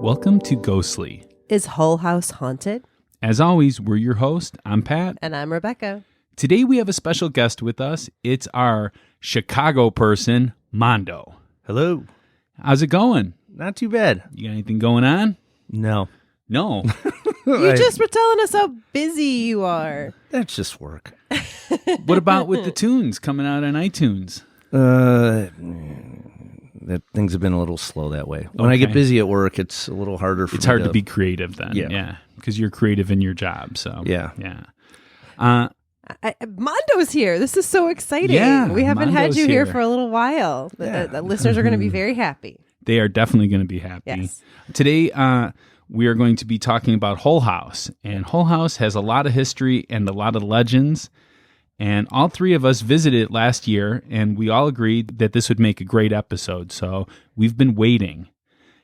Welcome to Ghostly. Is Hull House haunted? As always, we're your host. I'm Pat. And I'm Rebecca. Today we have a special guest with us. It's our Chicago person, Mondo. Hello. How's it going? Not too bad. You got anything going on? No. No. You just were telling us how busy you are. That's just work. What about with the tunes coming out on iTunes? That things have been a little slow that way. When I get busy at work, it's a little harder for me. It's hard to be creative then. Yeah. Because you're creative in your job. So yeah. Mondo's here. This is so exciting. Yeah, we haven't Mondo's had you here here for a little while. The listeners are going to be very happy. They are definitely going to be happy. Yes. Today, we are going to be talking about Hull House. And Hull House has a lot of history and a lot of legends. And all three of us visited last year, and we all agreed that this would make a great episode. So we've been waiting.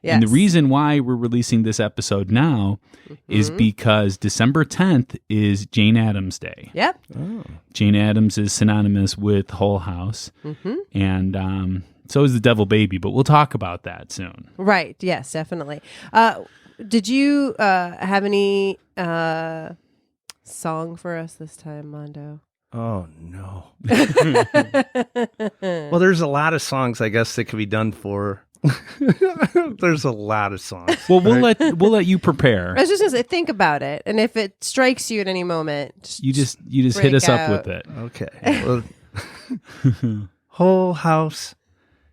Yes. And the reason why we're releasing this episode now is because December 10th is Jane Addams Day. Yep. Oh. Jane Addams is synonymous with Hull House. And so is the Devil Baby, but we'll talk about that soon. Right. Yes, definitely. Did you have any song for us this time, Mondo? Oh, no. Well, there's a lot of songs, I guess, that could be done for. There's a lot of songs. Well, we'll let you prepare. I was just going to say, think about it. And if it strikes you at any moment, You just hit us up with it. Okay. Well, whole house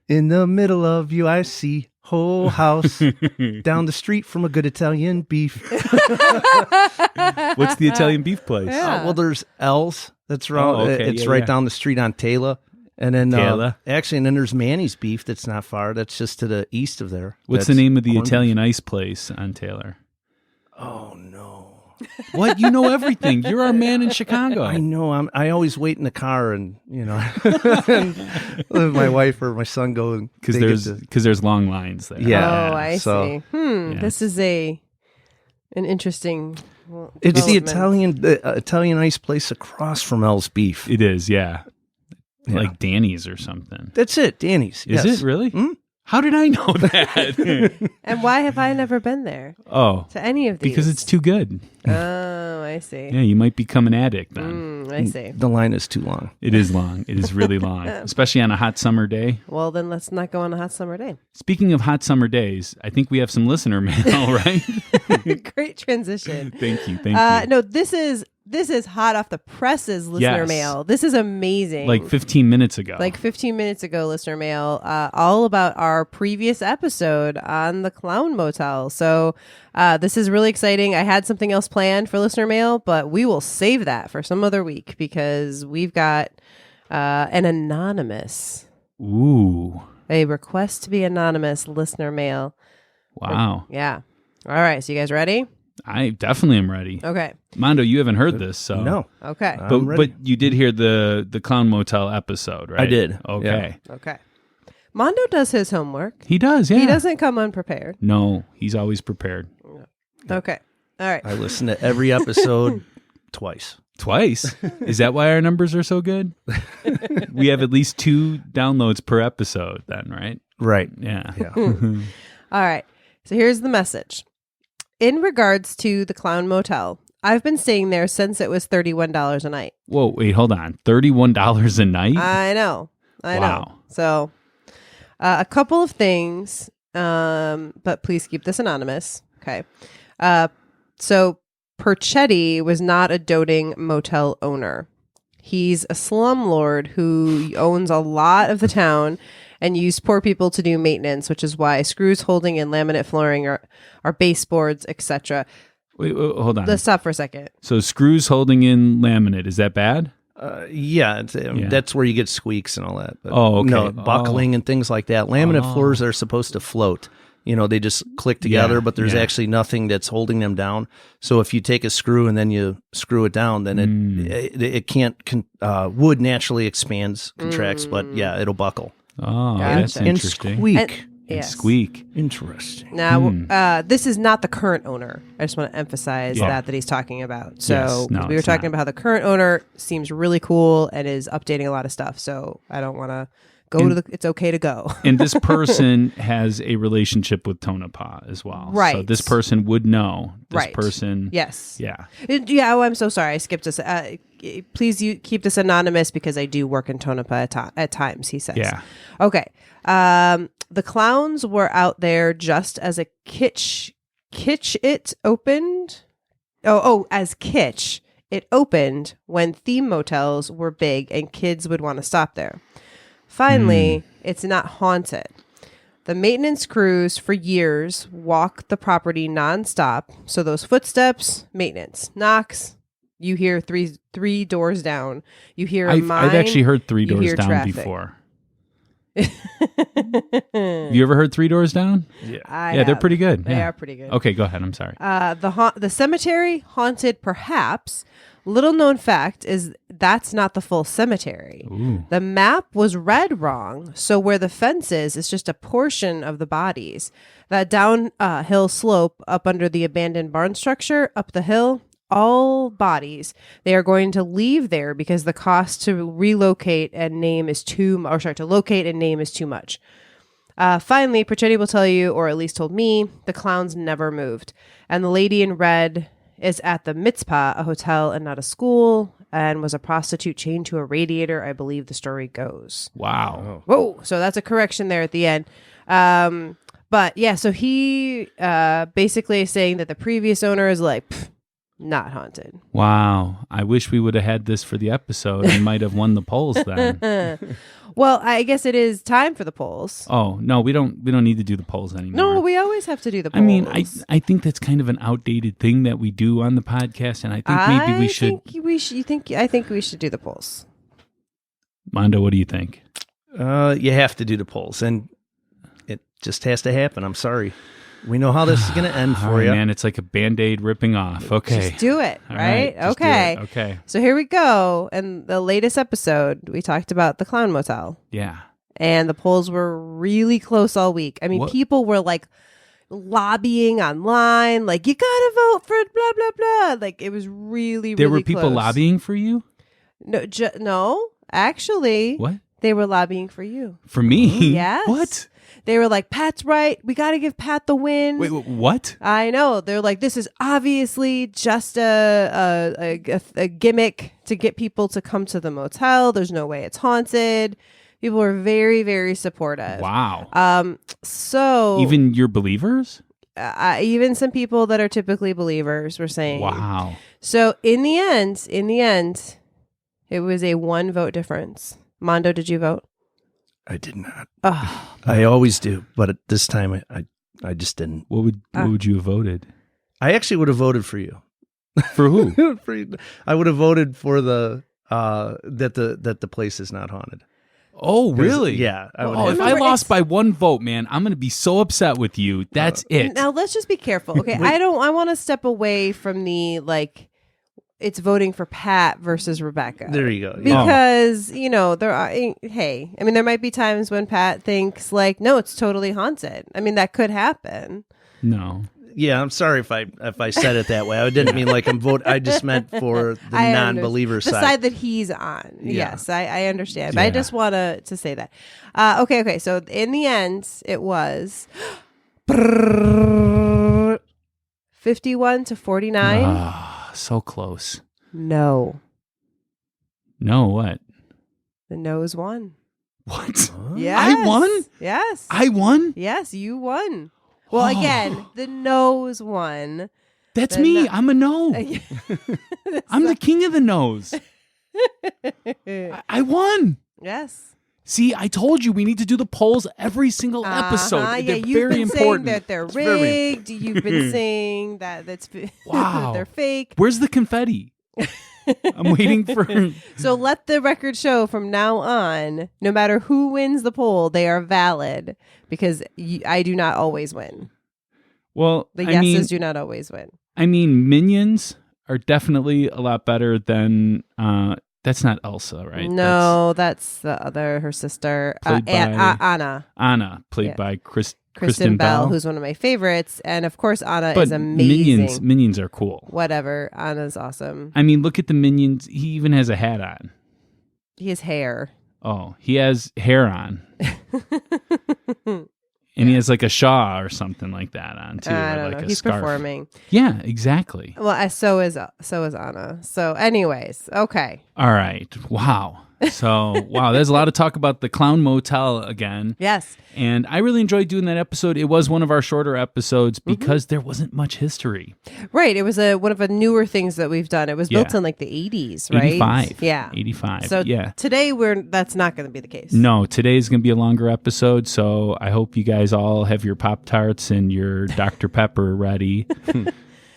in the middle of you, I see. Whole house down the street from a good Italian beef. What's the Italian beef place? Yeah. Well, there's L's. That's right. Oh, okay. It's Yeah, right yeah. down the street on Taylor. And then Taylor. Actually, and then there's Manny's Beef that's not far. That's just to the east of there. What's That's the name of the corned Italian beef. ice place on Taylor? Oh, no. What? You know everything. You're our man in Chicago. I know. I always wait in the car and, and my wife or my son go. And Because there's long lines there. Yeah. oh, I so- see. Yeah. This is an interesting. It's the development. Italian ice place across from L's Beef. It is, yeah. Yeah. Like Danny's or something. That's it, Danny's. Is yes. it really? Hmm? How did I know that? And why have I never been there Oh, to any of these? because it's too good. Oh, I see. Yeah, you might become an addict then. I see. The line is too long. It is long. It is really long, especially on a hot summer day. Well, then let's not go on a hot summer day. Speaking of hot summer days, I think we have some listener mail, right? Great transition. Thank you. Thank you. No, this is hot off the presses listener Yes. mail. This is amazing. Like 15 minutes ago. Like 15 minutes ago, listener mail, all about our previous episode on the Clown Motel. So this is really exciting. I had something else planned for listener mail, but we will save that for some other week because we've got an anonymous, Ooh. a request to be anonymous listener mail. Wow. Yeah. All right. So you guys ready? I definitely am ready. Okay. Mondo, you haven't heard this, so No. Okay. But I'm ready. but you did hear the Clown Motel episode, right? I did. Okay. Okay. Mondo does his homework. He does, yeah. He doesn't come unprepared. No, he's always prepared. Okay. All right. I listen to every episode twice. Twice? Is that why our numbers are so good? We have at least 2 downloads per episode then, right? Right. Yeah. Yeah. All right. So here's the message. In regards to the Clown Motel, I've been staying there since it was $31 a night. Whoa, wait, hold on. $31 a night? I know. I Wow. know. So a couple of things, but please keep this anonymous. Okay. So Perchetti was not a doting motel owner. He's a slumlord who owns a lot of the town and use poor people to do maintenance, which is why screws holding in laminate flooring are baseboards, etc. Wait, hold on. Let's stop for a second. So screws holding in laminate, is that bad? Yeah, that's where you get squeaks and all that. But Okay. No, buckling and things like that. Laminate floors are supposed to float. They just click together, but there's actually nothing that's holding them down. So if you take a screw and then you screw it down, then it can't. Wood naturally expands, contracts, but yeah, it'll buckle. Oh, Gotcha. that's interesting. And squeak. And- And yes. squeak. Interesting. Now, this is not the current owner. I just want to emphasize Yeah. that he's talking about. So Yes. No, we were it's talking not. about how the current owner seems really cool and is updating a lot of stuff. So I don't want to go to the. It's okay to go. And this person has a relationship with Tonopah as well. So Right. this person would know. This Right. person. Yes. Yeah. Yeah. Oh, I'm so sorry. I skipped this. Please keep this anonymous because I do work in Tonopah at times. He says. Yeah. Okay. The clowns were out there just as a kitsch it opened. As kitsch it opened when theme motels were big and kids would want to stop there. Finally, it's not haunted. The maintenance crews for years walk the property nonstop. So those footsteps, maintenance, knocks. You hear three doors down. You hear I've actually heard Three you Doors hear Down traffic. before. Have you ever heard Three Doors Down? Yeah, They're pretty good. They Yeah. are pretty good. Okay, go ahead. I'm sorry. The cemetery haunted, perhaps. Little known fact is that's not the full cemetery. Ooh. The map was read wrong, so where the fence is just a portion of the bodies. That downhill slope up under the abandoned barn structure, up the hill, all bodies. They are going to leave there because the cost to relocate and name is to locate and name is too much. Finally, Perchetti will tell you, or at least told me, the clowns never moved. And the lady in red is at the Mitzpah, a hotel and not a school, and was a prostitute chained to a radiator, I believe the story goes. Wow. Whoa. So that's a correction there at the end. But yeah, so he basically is saying that the previous owner is like, not haunted. Wow. I wish we would have had this for the episode. I might have won the polls then. Well, I guess it is time for the polls. Oh, no, we don't need to do the polls anymore. No, we always have to do the polls. I mean, I think that's kind of an outdated thing that we do on the podcast, and I think maybe we should. I think we should do the polls. Mondo, what do you think? You have to do the polls, and it just has to happen. I'm sorry. We know how this is going to end All for right, you. man, it's like a Band-Aid ripping off. Okay. Just do it, All right? just do Okay. it. Okay. So here we go. In the latest episode, we talked about the Clown Motel, Yeah. and the polls were really close all week. I mean, What? people were like lobbying online, like, you gotta vote for blah blah blah. Like, it was really, There really were people close. lobbying for you? No, actually, What? they were lobbying for you. For me? Yes. What? They were like, Pat's right. We got to give Pat the win. Wait, what? I know. They're like, this is obviously just a gimmick to get people to come to the motel. There's no way it's haunted. People were very, very supportive. Wow. So Even your believers? even some people that are typically believers were saying, Wow. So in the end, it was a 1 vote difference. Mondo, did you vote? I did not. Oh, I always do, but at this time, I just didn't. What would you have voted? I actually would have voted for you. For who? I would have voted for the that the place is not haunted. Oh, really? Yeah. I would Oh, have if to. I Remember, lost by 1 vote, man, I'm going to be so upset with you. That's it. now let's just be careful. Okay. I want to step away from the, like, it's voting for Pat versus Rebecca. There you go. Because, there are, hey, I mean, there might be times when Pat thinks, like, no, it's totally haunted. I mean, that could happen. No. Yeah, I'm sorry if I said it that way. I didn't mean like I'm voting. I just meant for the I non-believer understand. side. The side that he's on. Yeah. Yes, I understand. But I Yeah. just want to say that. Okay. So in the end, it was 51 to 49. Ah, so close. No. No, what? The no's won. What? Yes. I won? Yes. I won? Yes, you won. Well, again, the no's won. That's The me. no- I'm a no. I'm the king of the nose. I won. Yes. See, I told you we need to do the polls every single episode. Yeah, They're you've very been important. saying that they're rigged. You've been saying that Wow. they're fake. Where's the confetti? I'm waiting for. So let the record show from now on, no matter who wins the poll, they are valid because I do not always win. Well, The yeses do not always win. I mean, Minions are definitely a lot better than. That's not Elsa, right? No, that's the other, her sister, Played by Anna. Anna, played by Kristen Bell, who's one of my favorites. And of course, Anna but is amazing. Minions are cool. Whatever. Anna's awesome. I mean, look at the Minions. He even has a hat on. He has hair. Oh, he has hair on. And he has like a shawl or something like that on too. I or don't like know. a He's scarf. performing. Yeah, exactly. Well, so is Anna. So, anyways, okay. All right. Wow. So, wow, there's a lot of talk about the Clown Motel again. Yes. And I really enjoyed doing that episode. It was one of our shorter episodes because there wasn't much history. Right. It was one of the newer things that we've done. It was built in like the 80s, right? 85. Yeah. 85. So yeah. today that's not going to be the case. No, today's going to be a longer episode. So I hope you guys all have your Pop-Tarts and your Dr. Pepper ready.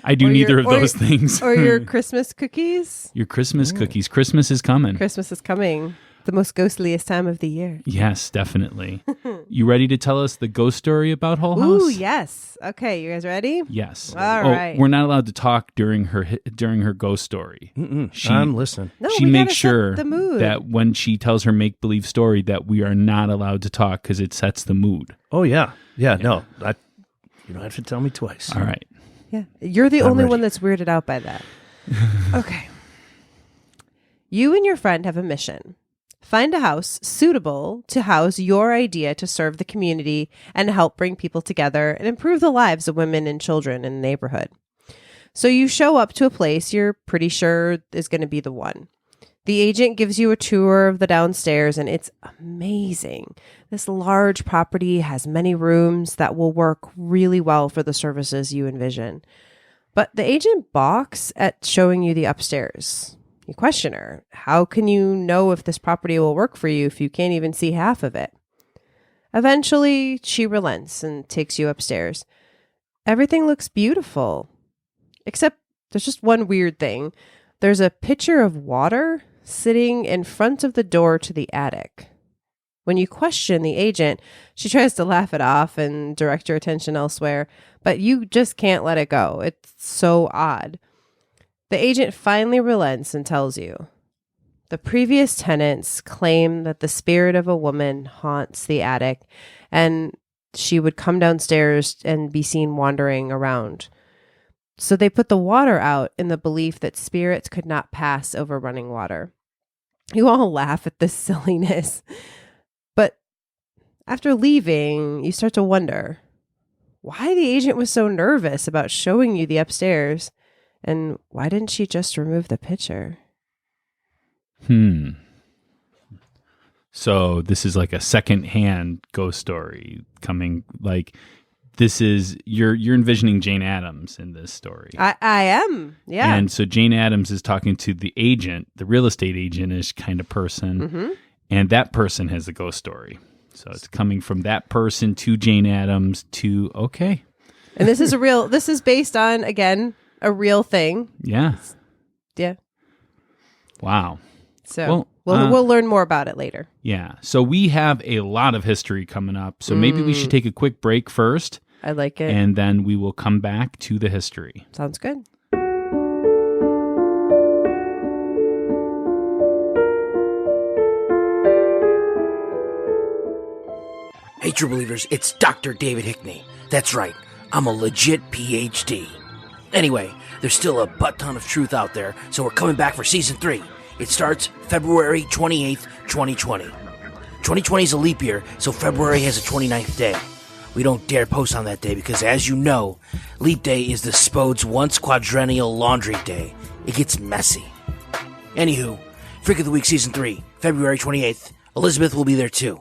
I do neither of those things. Or your Christmas cookies. Your Christmas cookies. Christmas is coming. Christmas is coming. The most ghostliest time of the year. Yes, definitely. You ready to tell us the ghost story about Hull House? Ooh, yes. Okay, you guys ready? Yes. All right. We're not allowed to talk during her ghost story. I'm listening. No, She we makes gotta sure set the mood. that when she tells her make-believe story that we are not allowed to talk because it sets the mood. Oh, yeah. Yeah, no. You don't have to tell me twice. All right. Yeah, you're the only ready. one that's weirded out by that. Okay. You and your friend have a mission. Find a house suitable to house your idea to serve the community and help bring people together and improve the lives of women and children in the neighborhood. So you show up to a place you're pretty sure is going to be the one. The agent gives you a tour of the downstairs, and it's amazing. This large property has many rooms that will work really well for the services you envision. But the agent balks at showing you the upstairs. You question her. How can you know if this property will work for you if you can't even see half of it? Eventually, she relents and takes you upstairs. Everything looks beautiful, except there's just one weird thing. There's a pitcher of water sitting in front of the door to the attic. When you question the agent, she tries to laugh it off and direct your attention elsewhere, but you just can't let it go. It's so odd. The agent finally relents and tells you, the previous tenants claim that the spirit of a woman haunts the attic, and she would come downstairs and be seen wandering around. So they put the water out in the belief that spirits could not pass over running water. You all laugh at this silliness. But after leaving, you start to wonder why the agent was so nervous about showing you the upstairs, and why didn't she just remove the pitcher? So this is like a second-hand ghost story coming, like this is you're envisioning Jane Addams in this story. I am, yeah. And so Jane Addams is talking to the agent, the real estate agent-ish kind of person, and that person has a ghost story. So it's coming from that person to Jane Addams to okay. And this is based on, again, a real thing. Yeah. Yeah. Wow. So we'll learn more about it later. Yeah. So we have a lot of history coming up. So maybe we should take a quick break first. I like it. And then we will come back to the history. Sounds good. Hey, True Believers, it's Dr. David Hickney. That's right, I'm a legit PhD. Anyway, there's still a butt-ton of truth out there, so we're coming back for Season 3. It starts February 28th, 2020. 2020 is a leap year, so February has a 29th day. We don't dare post on that day because, as you know, Leap Day is the Spode's once quadrennial laundry day. It gets messy. Anywho, Freak of the Week Season 3, February 28th. Elizabeth will be there too.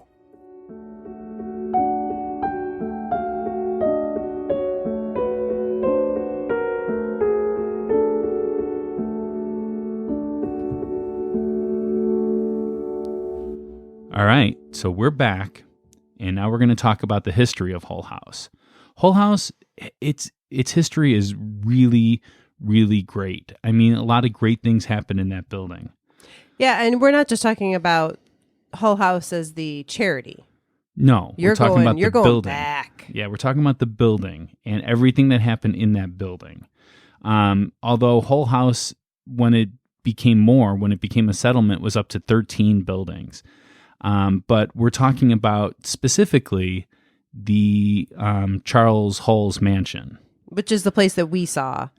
All All right, so we're back, and now we're going to talk about the history of Hull House. Hull House, its history is really, really great. I mean, a lot of great things happen in that building. Yeah, and we're not just talking about Hull House as the charity. No, we're talking about the building. Back. Yeah, we're talking about the building and everything that happened in that building. Although Hull House, when it became a settlement, was up to 13 buildings. But we're talking about specifically the Charles Hull's mansion. Which is the place that we saw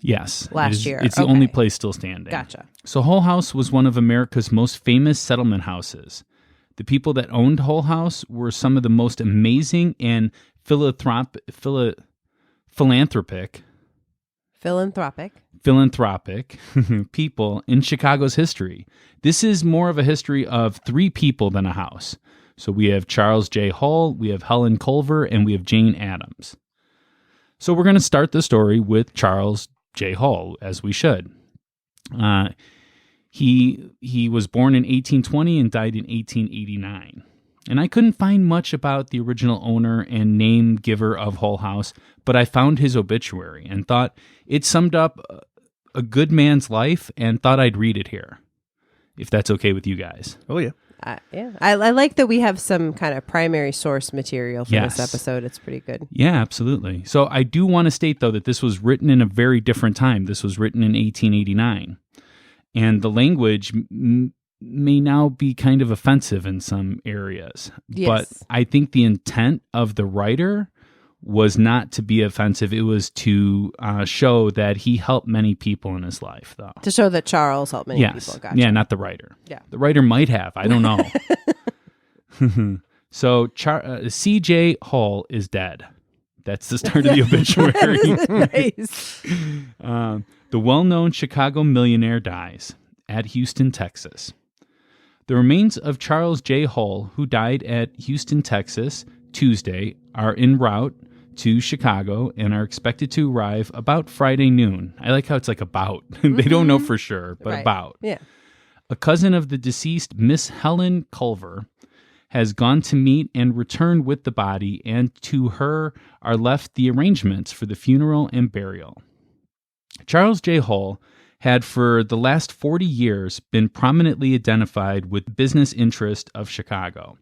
last year. It's the only place still standing. Gotcha. So Hull House was one of America's most famous settlement houses. The people that owned Hull House were some of the most amazing and philanthropic people in Chicago's history. This is more of a history of three people than a house. So we have Charles J. Hull, we have Helen Culver, and we have Jane Addams. So we're going to start the story with Charles J. Hull, as we should. He was born in 1820 and died in 1889. And I couldn't find much about the original owner and name giver of Hull House, but I found his obituary and thought it summed up a good man's life and thought I'd read it here, if that's okay with you guys. Oh, yeah. Yeah. I like that we have some kind of primary source material for this episode. It's pretty good. Yeah, absolutely. So I do want to state, though, that this was written in a very different time. This was written in 1889. And the language may now be kind of offensive in some areas. Yes. But I think the intent of the writer was not to be offensive. It was to show that he helped many people in his life, though. To show that Charles helped many people. Gotcha. Yeah, not the writer. Yeah. The writer might have. I don't know. So C.J. Hull is dead. That's the start of the obituary. Nice. The well-known Chicago millionaire dies at Houston, Texas. The remains of Charles J. Hull, who died at Houston, Texas, Tuesday, are en route to Chicago and are expected to arrive about Friday noon. I like how it's like about. They don't know for sure, but about. Yeah. A cousin of the deceased, Miss Helen Culver, has gone to meet and return with the body, and to her are left the arrangements for the funeral and burial. Charles J. Hull had for the last 40 years been prominently identified with the business interest of Chicago.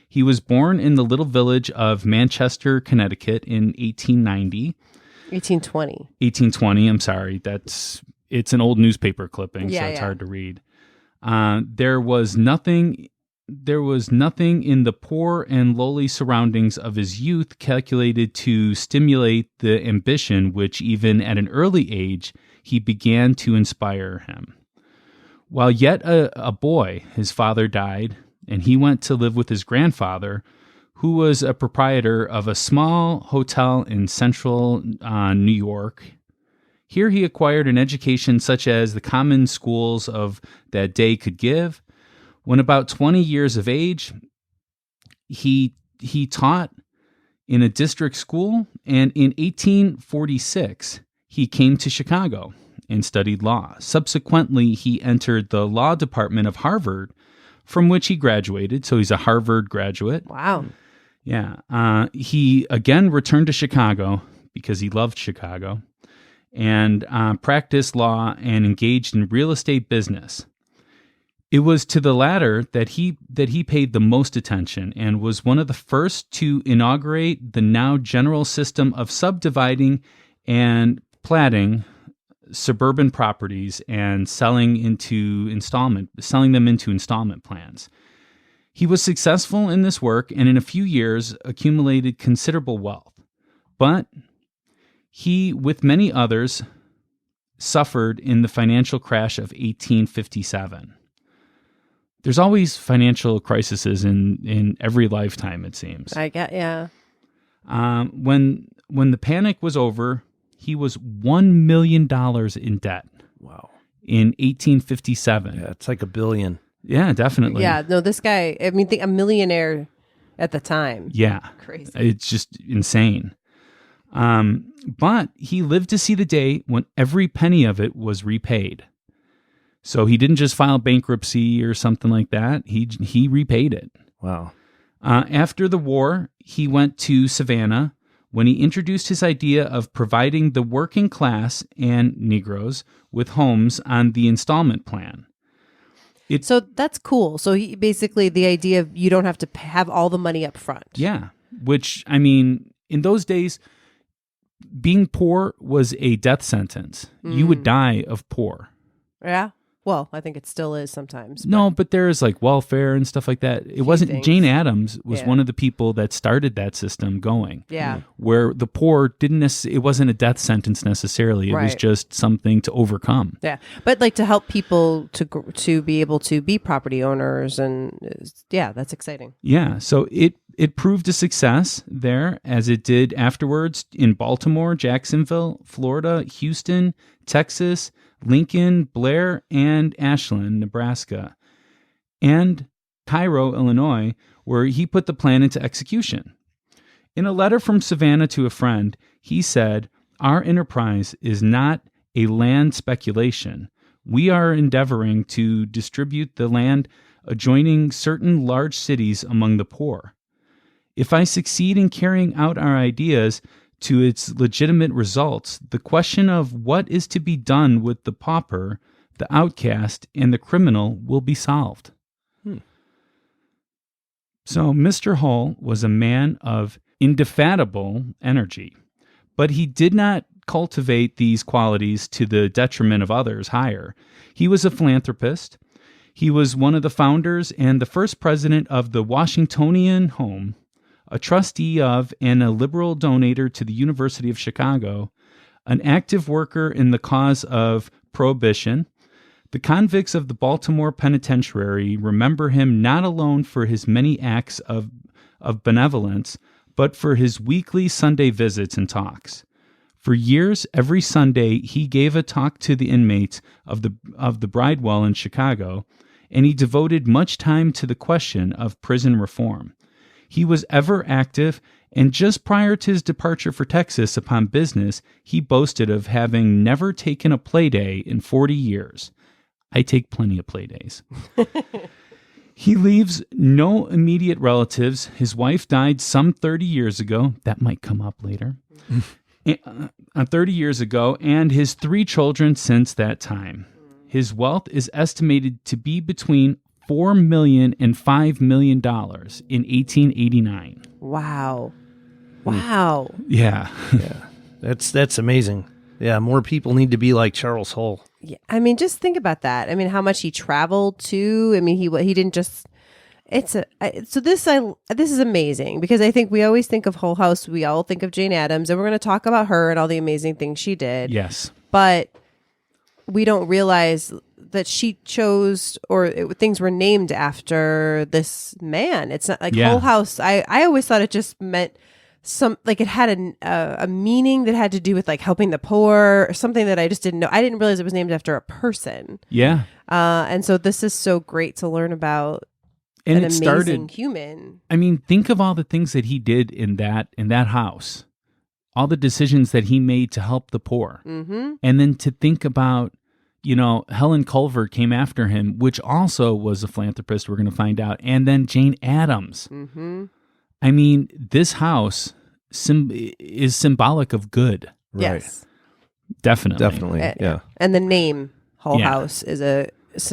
He was born in the little village of Manchester, Connecticut in 1820. 1820, I'm sorry. It's an old newspaper clipping, so it's hard to read. There was nothing in the poor and lowly surroundings of his youth calculated to stimulate the ambition which, even at an early age, he began to inspire him. While yet a boy, his father died, and he went to live with his grandfather, who was a proprietor of a small hotel in central New York. Here he acquired an education such as the common schools of that day could give. When about 20 years of age, he taught in a district school, and in 1846, he came to Chicago and studied law. Subsequently, he entered the law department of Harvard, from which he graduated, so he's a Harvard graduate. Wow. Yeah. He again returned to Chicago because he loved Chicago, and practiced law and engaged in real estate business. It was to the latter that he paid the most attention and was one of the first to inaugurate the now general system of subdividing and platting suburban properties and selling them into installment plans. He was successful in this work and in a few years accumulated considerable wealth. But he, with many others, suffered in the financial crash of 1857. There's always financial crises in every lifetime, it seems. Yeah. When the panic was over, he was $1 million in debt. Wow. In 1857. Yeah, it's like $1 billion. Yeah, definitely. Yeah, no, this guy, I mean, think a millionaire at the time. Yeah. Crazy. It's just insane. But he lived to see the day when every penny of it was repaid. So he didn't just file bankruptcy or something like that. He repaid it. Wow. After the war, he went to Savannah when he introduced his idea of providing the working class and Negroes with homes on the installment plan. So that's cool. So he basically, the idea of you don't have to have all the money up front. Yeah, which, I mean, in those days, being poor was a death sentence. You would die of poor. Yeah. Well, I think it still is sometimes. No, but there's like welfare and stuff like that. It wasn't. things. Jane Addams was Yeah. one of the people that started that system going. Yeah. Where the poor it wasn't a death sentence necessarily. It was Right. just something to overcome. Yeah. But like to help people to be able to be property owners that's exciting. Yeah, so it proved a success there, as it did afterwards in Baltimore, Jacksonville, Florida, Houston, Texas, Lincoln, Blair, and Ashland, Nebraska, and Cairo, Illinois, where he put the plan into execution. In a letter from Savannah to a friend, he said, "Our enterprise is not a land speculation. We are endeavoring to distribute the land adjoining certain large cities among the poor. If I succeed in carrying out our ideas to its legitimate results, the question of what is to be done with the pauper, the outcast, and the criminal will be solved." So Mr. Hull was a man of indefatigable energy, but he did not cultivate these qualities to the detriment of others higher. He was a philanthropist. He was one of the founders and the first president of the Washingtonian Home, a trustee of and a liberal donator to the University of Chicago, an active worker in the cause of prohibition. The convicts of the Baltimore Penitentiary remember him not alone for his many acts of benevolence, but for his weekly Sunday visits and talks. For years, every Sunday, he gave a talk to the inmates of the Bridewell in Chicago, and he devoted much time to the question of prison reform. He was ever active, and just prior to his departure for Texas upon business, he boasted of having never taken a play day in 40 years. I take plenty of play days. He leaves no immediate relatives. His wife died some 30 years ago. That might come up later. 30 years ago, and his 3 children since that time. His wealth is estimated to be between $4 million and $5 million in 1889. Wow. Wow. Yeah. Yeah. That's amazing. Yeah, more people need to be like Charles Hull. Yeah. I mean, just think about that. I mean, how much he traveled to. I mean, he didn't just. This is amazing because I think we always think of Hull House. We all think of Jane Addams, and we're going to talk about her and all the amazing things she did. Yes. But we don't realize that she chose things were named after this man. It's not like Hull House. I always thought it just meant it had a meaning that had to do with like helping the poor or something that I just didn't know. I didn't realize it was named after a person. Yeah. And so this is so great to learn about and an it amazing started, human. I mean, think of all the things that he did in that house, all the decisions that he made to help the poor. Mm-hmm. And then to think about, Helen Culver came after him, which also was a philanthropist, we're going to find out. And then Jane Addams. Mm-hmm. I mean, this house is symbolic of good. Right. Yes. Definitely. Yeah. And the name Hull Yeah. House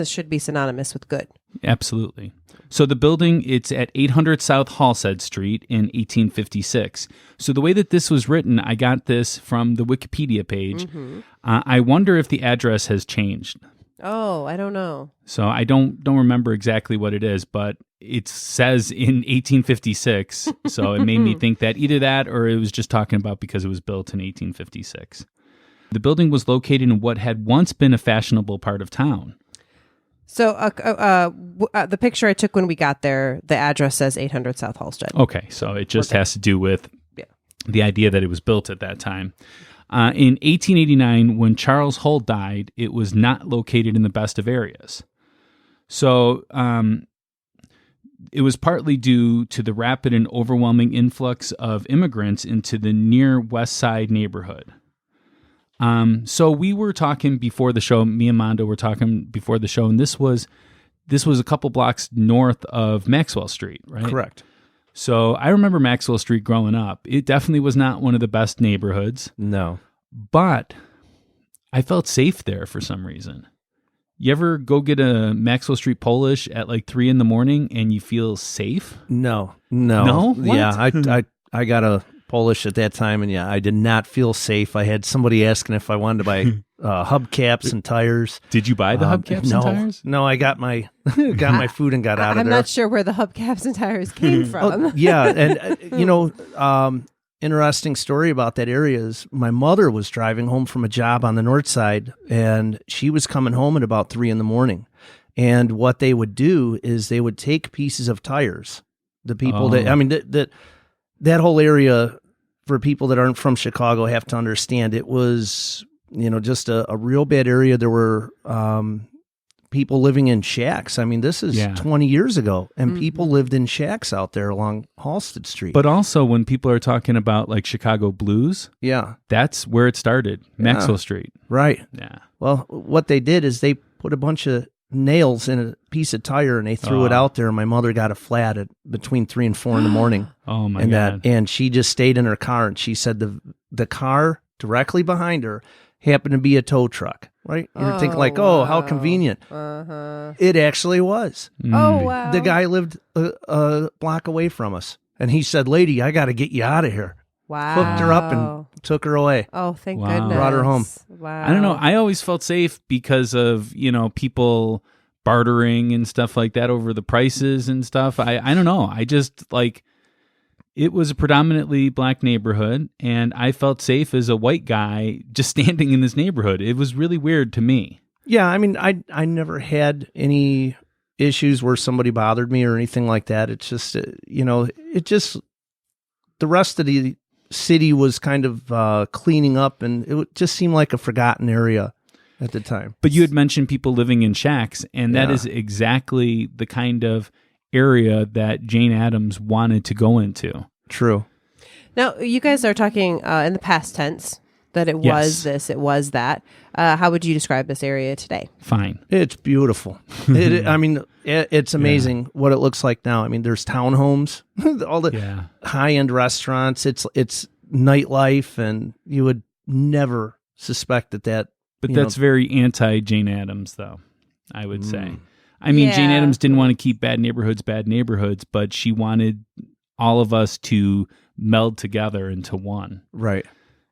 should be synonymous with good. Absolutely. So the building, it's at 800 South Halsted Street in 1856. So the way that this was written, I got this from the Wikipedia page. Mm-hmm. I wonder if the address has changed. Oh, I don't know. So I don't remember exactly what it is, but it says in 1856. So it made me think that either that or it was just talking about because it was built in 1856. The building was located in what had once been a fashionable part of town. So the picture I took when we got there, the address says 800 South Halsted. Okay, so it just has to do with the idea that it was built at that time. In 1889, when Charles Hull died, it was not located in the best of areas. So it was partly due to the rapid and overwhelming influx of immigrants into the near West Side neighborhood. So we were talking before the show, me and Mondo were talking before the show, and this was this was a couple blocks north of Maxwell Street, right? Correct. So I remember Maxwell Street growing up. It definitely was not one of the best neighborhoods, No. but I felt safe there for some reason. You ever go get a Maxwell Street Polish at like 3 a.m. and you feel safe? No. What? Yeah, I got a Polish at that time, and yeah, I did not feel safe. I had somebody asking if I wanted to buy hubcaps and tires. Did you buy the hubcaps and tires? No, I got my my food and got out of I'm there. not sure where the hubcaps and tires came from. Yeah, and interesting story about that area is my mother was driving home from a job on the north side, and she was coming home at about 3 a.m. And what they would do is they would take pieces of tires. The people that whole area, for people that aren't from Chicago, have to understand it was, just a real bad area. There were people living in shacks. I mean, this is 20 years ago, and people lived in shacks out there along Halsted Street. But also, when people are talking about like Chicago blues, that's where it started, Maxwell Street. Right. Yeah. Well, what they did is they put a bunch of nails in a piece of tire and they threw it out there, and my mother got a flat at between 3 and 4 in the morning. Oh my God. And she just stayed in her car, and she said the car directly behind her happened to be a tow truck, right? You're thinking like, how convenient. It actually was. Oh, wow. The guy lived a block away from us, and he said, "Lady, I got to get you out of here." Wow. Hooked her up and took her away. Oh, thank Wow. goodness. Brought her home. Wow. I don't know. I always felt safe because of, people bartering and stuff like that over the prices and stuff. I don't know. I just it was a predominantly black neighborhood, and I felt safe as a white guy just standing in this neighborhood. It was really weird to me. Yeah, I mean, I never had any issues where somebody bothered me or anything like that. It's just, the rest of the city was kind of cleaning up, and it just seemed like a forgotten area at the time. But you had mentioned people living in shacks, and that is exactly the kind of area that Jane Addams wanted to go into. True. Now, you guys are talking in the past tense that it was this, it was that. How would you describe this area today? Fine. It's beautiful. It's amazing what it looks like now. I mean, there's townhomes, all the high-end restaurants. It's nightlife, and you would never suspect that. But that's very anti-Jane Addams, though, I would say. I mean, Jane Addams didn't want to keep bad neighborhoods, but she wanted all of us to meld together into one. Right.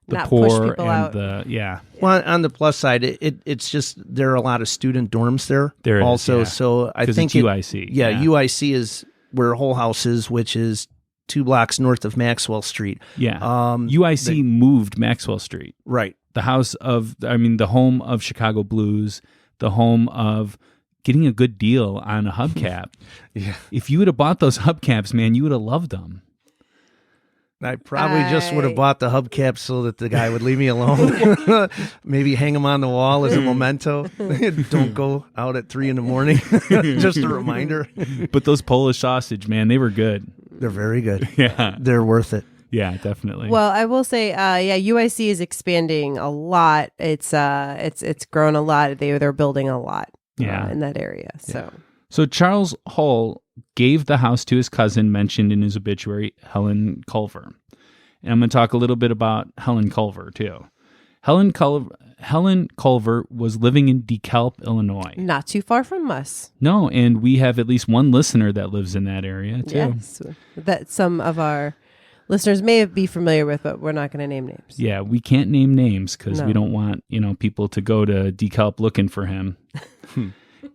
The Not push poor people and out. Well, on the plus side, it's just there are a lot of student dorms there. There also, is, so I think it's UIC. Yeah, UIC is where Whole House is, which is 2 blocks north of Maxwell Street. Yeah. UIC moved Maxwell Street. Right. The home of Chicago blues, the home of getting a good deal on a hubcap. Yeah. If you would have bought those hubcaps, man, you would have loved them. I probably just would have bought the hubcaps so that the guy would leave me alone. Maybe hang them on the wall as a memento. Don't go out at 3 a.m. Just a reminder. But those Polish sausage, man, they were good. They're very good. Yeah. They're worth it. Yeah, definitely. Well, I will say, UIC is expanding a lot. It's grown a lot. They're building a lot in that area. So Charles Hull gave the house to his cousin mentioned in his obituary, Helen Culver. And I'm going to talk a little bit about Helen Culver, too. Helen Culver was living in DeKalb, Illinois. Not too far from us. No, and we have at least one listener that lives in that area, too. Yes, that some of our listeners may be familiar with, but we're not going to name names. Yeah, we can't name names because we don't want people to go to DeKalb looking for him.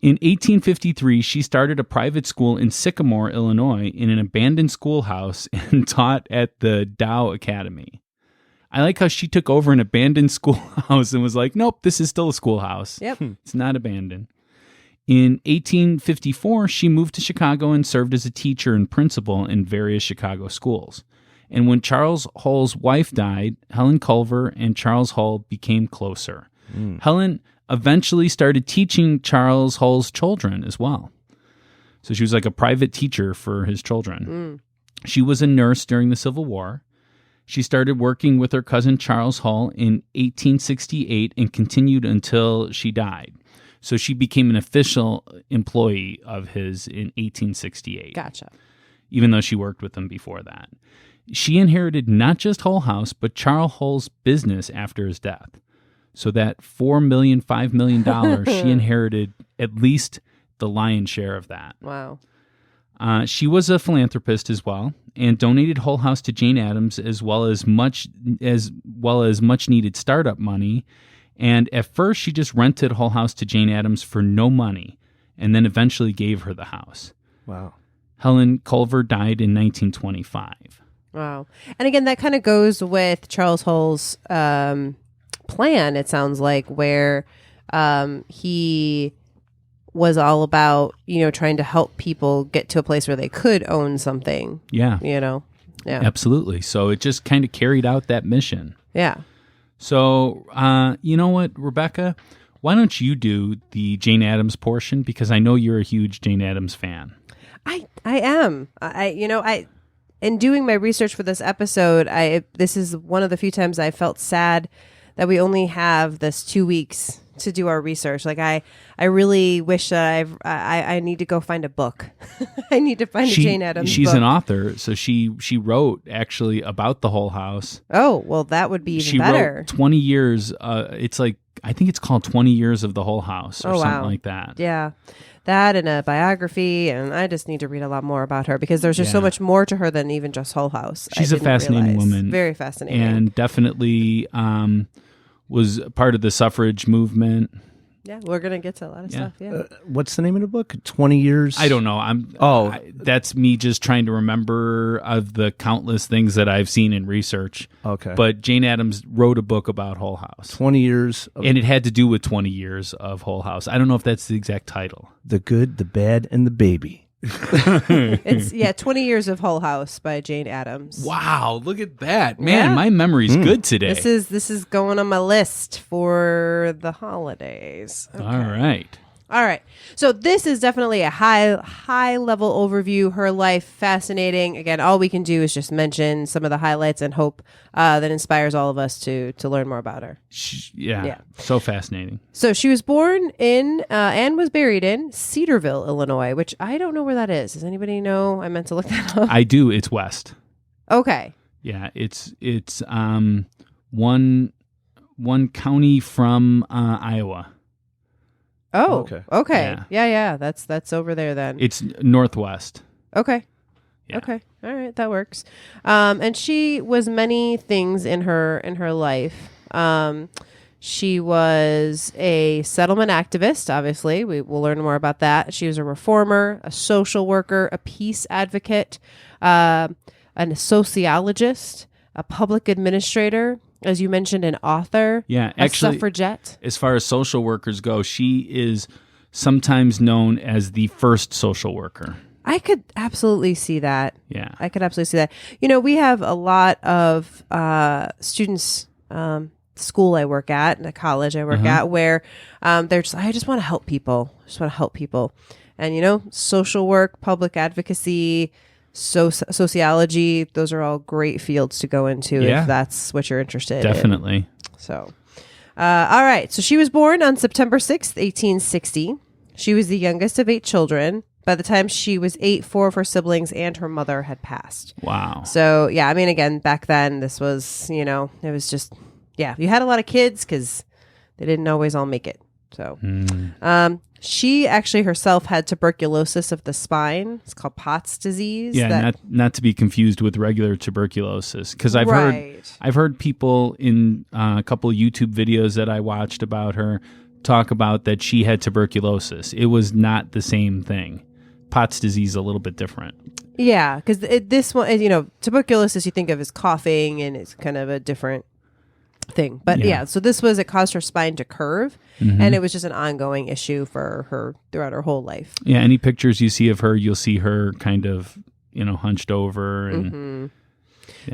In 1853, she started a private school in Sycamore, Illinois, in an abandoned schoolhouse and taught at the Dow Academy. I like how she took over an abandoned schoolhouse and was like, nope, this is still a schoolhouse. Yep. It's not abandoned. In 1854, she moved to Chicago and served as a teacher and principal in various Chicago schools. And when Charles Hull's wife died, Helen Culver and Charles Hull became closer. Helen eventually started teaching Charles Hull's children as well. So she was like a private teacher for his children. She was a nurse during the Civil War. She started working with her cousin Charles Hull in 1868 and continued until she died. So she became an official employee of his in 1868. Gotcha. Even though she worked with him before that. She inherited not just Hull House, but Charles Hull's business after his death. So that $4 million, $5 million, she inherited at least the lion's share of that. Wow. She was a philanthropist as well, and donated Hull House to Jane Addams as well as much needed startup money. And at first, she just rented Hull House to Jane Addams for no money, and then eventually gave her the house. Wow. Helen Culver died in 1925. Wow. And again, that kind of goes with Charles Hull's plan, it sounds like, where he was all about, trying to help people get to a place where they could own something. Yeah. Yeah. Absolutely. So it just kind of carried out that mission. Yeah. So, you know what, Rebecca? Why don't you do the Jane Addams portion? Because I know you're a huge Jane Addams fan. I am. In doing my research for this episode, this is one of the few times I felt sad that we only have this 2 weeks to do our research. Like I really wish that I need to go find a book. I need to find a Jane Addams She's book. an author, so she wrote actually about the Hull House. Oh, well, that would be even she better. Wrote 20 years. It's like, I think it's called 20 Years of the Hull House or something like that. Yeah. That and a biography, and I just need to read a lot more about her because there's just so much more to her than even just Hull House. She's a fascinating woman. Very fascinating. And definitely was part of the suffrage movement. Yeah, we're going to get to a lot of stuff. Yeah. What's the name of the book? 20 Years? I don't know. That's me just trying to remember of the countless things that I've seen in research. Okay. But Jane Addams wrote a book about Hull House. 20 years. And it had to do with 20 years of Hull House. I don't know if that's the exact title. The Good, the Bad, and the Baby. It's 20 Years of Hull House by Jane Addams. Wow, look at that. Man, my memory's good today. This is going on my list for the holidays. Okay. All right. So this is definitely a high level overview. Her life, fascinating. Again, all we can do is just mention some of the highlights and hope that inspires all of us to learn more about her. Yeah. So fascinating. So she was born in and was buried in Cedarville, Illinois, which I don't know where that is. Does anybody know? I meant to look that up. I do. It's west. Okay. Yeah, it's one county from Iowa. Oh, okay. Yeah. Yeah. That's over there then. It's northwest. Okay. Yeah. Okay. All right. That works. And she was many things in her life. She was a settlement activist. Obviously, we'll learn more about that. She was a reformer, a social worker, a peace advocate, a sociologist, a public administrator, as you mentioned, an author, a suffragette. As far as social workers go, she is sometimes known as the first social worker. I could absolutely see that. Yeah. I could absolutely see that. We have a lot of students, school I work at, and a college I work at, where they're just, I just want to help people. And, social work, public advocacy, sociology, those are all great fields to go into if that's what you're interested in. Definitely. So, all right. So she was born on September 6th, 1860. She was the youngest of 8 children. By the time she was 8, 4 of her siblings and her mother had passed. Wow. So, again, back then, this was, it was just, you had a lot of kids because they didn't always all make it. So, she actually herself had tuberculosis of the spine. It's called Pott's disease. Yeah, not to be confused with regular tuberculosis. Because I've heard people in a couple of YouTube videos that I watched about her talk about that she had tuberculosis. It was not the same thing. Pott's disease is a little bit different. Yeah, because this one, tuberculosis you think of as coughing, and it's kind of a different thing. But so it caused her spine to curve, and it was just an ongoing issue for her throughout her whole life. Yeah, any pictures you see of her, you'll see her kind of, hunched over. And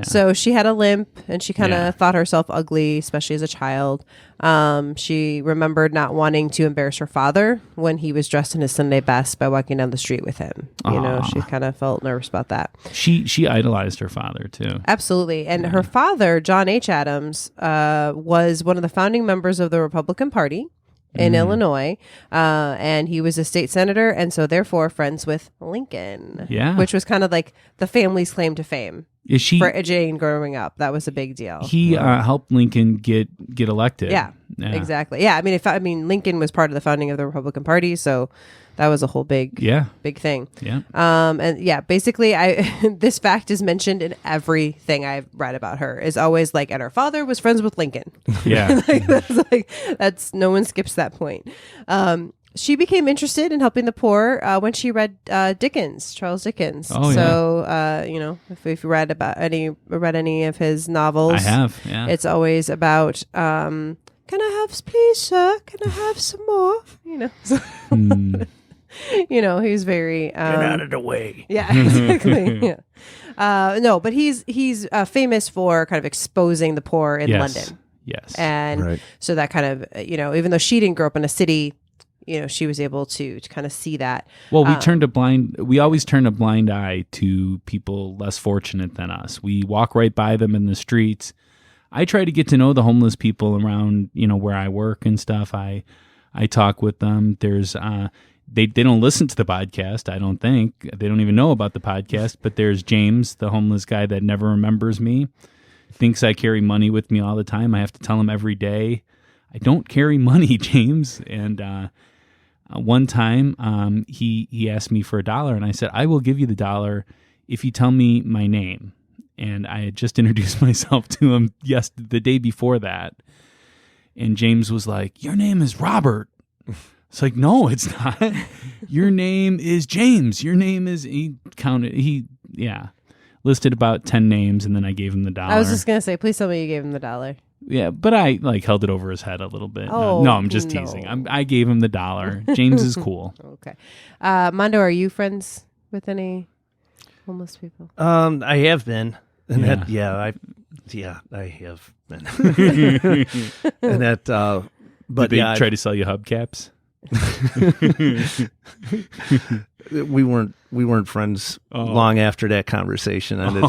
So she had a limp, and she kind of thought herself ugly, especially as a child. She remembered not wanting to embarrass her father when he was dressed in his Sunday best by walking down the street with him. She kind of felt nervous about that. She idolized her father too. Absolutely. And her father, John H. Addams, was one of the founding members of the Republican Party. in Illinois, and he was a state senator, and so therefore friends with Lincoln. Yeah. Which was kind of like the family's claim to fame. Is she? For Jane growing up, that was a big deal. He helped Lincoln get elected. Yeah, exactly. Yeah, I mean, Lincoln was part of the founding of the Republican Party, so that was a whole big thing. Yeah. And yeah, basically, this fact is mentioned in everything I've read about her. Is always like, and her father was friends with Lincoln. Yeah. that's no one skips that point. She became interested in helping the poor when she read Charles Dickens. Oh, so, if you read any of his novels, I have. Yeah, it's always about, can I have, please, sir? Can I have some more? He's very Get out of the way. Yeah, exactly. Yeah. No, but he's famous for kind of exposing the poor in London. Yes, and so that kind of even though she didn't grow up in a city. She was able to kind of see that. Well, we always turn a blind eye to people less fortunate than us. We walk right by them in the streets. I try to get to know the homeless people around, where I work and stuff. I talk with them. There's, they don't listen to the podcast. I don't think they don't even know about the podcast, but there's James, the homeless guy that never remembers me, thinks I carry money with me all the time. I have to tell him every day, I don't carry money, James. And, one time, he asked me for $1, and I said, I will give you the $1 if you tell me my name. And I had just introduced myself to him the day before that. And James was like, your name is Robert. It's like, no, it's not. Your name is James. Your name is, listed about 10 names, and then I gave him the $1. I was just going to say, please tell me you gave him the $1. Yeah, but I held it over his head a little bit. No, I'm just teasing. I gave him the $1. James is cool. Okay. Mondo, are you friends with any homeless people? I have been. And I have been. And that, but did they try to sell you hubcaps? We weren't friends long after that conversation ended.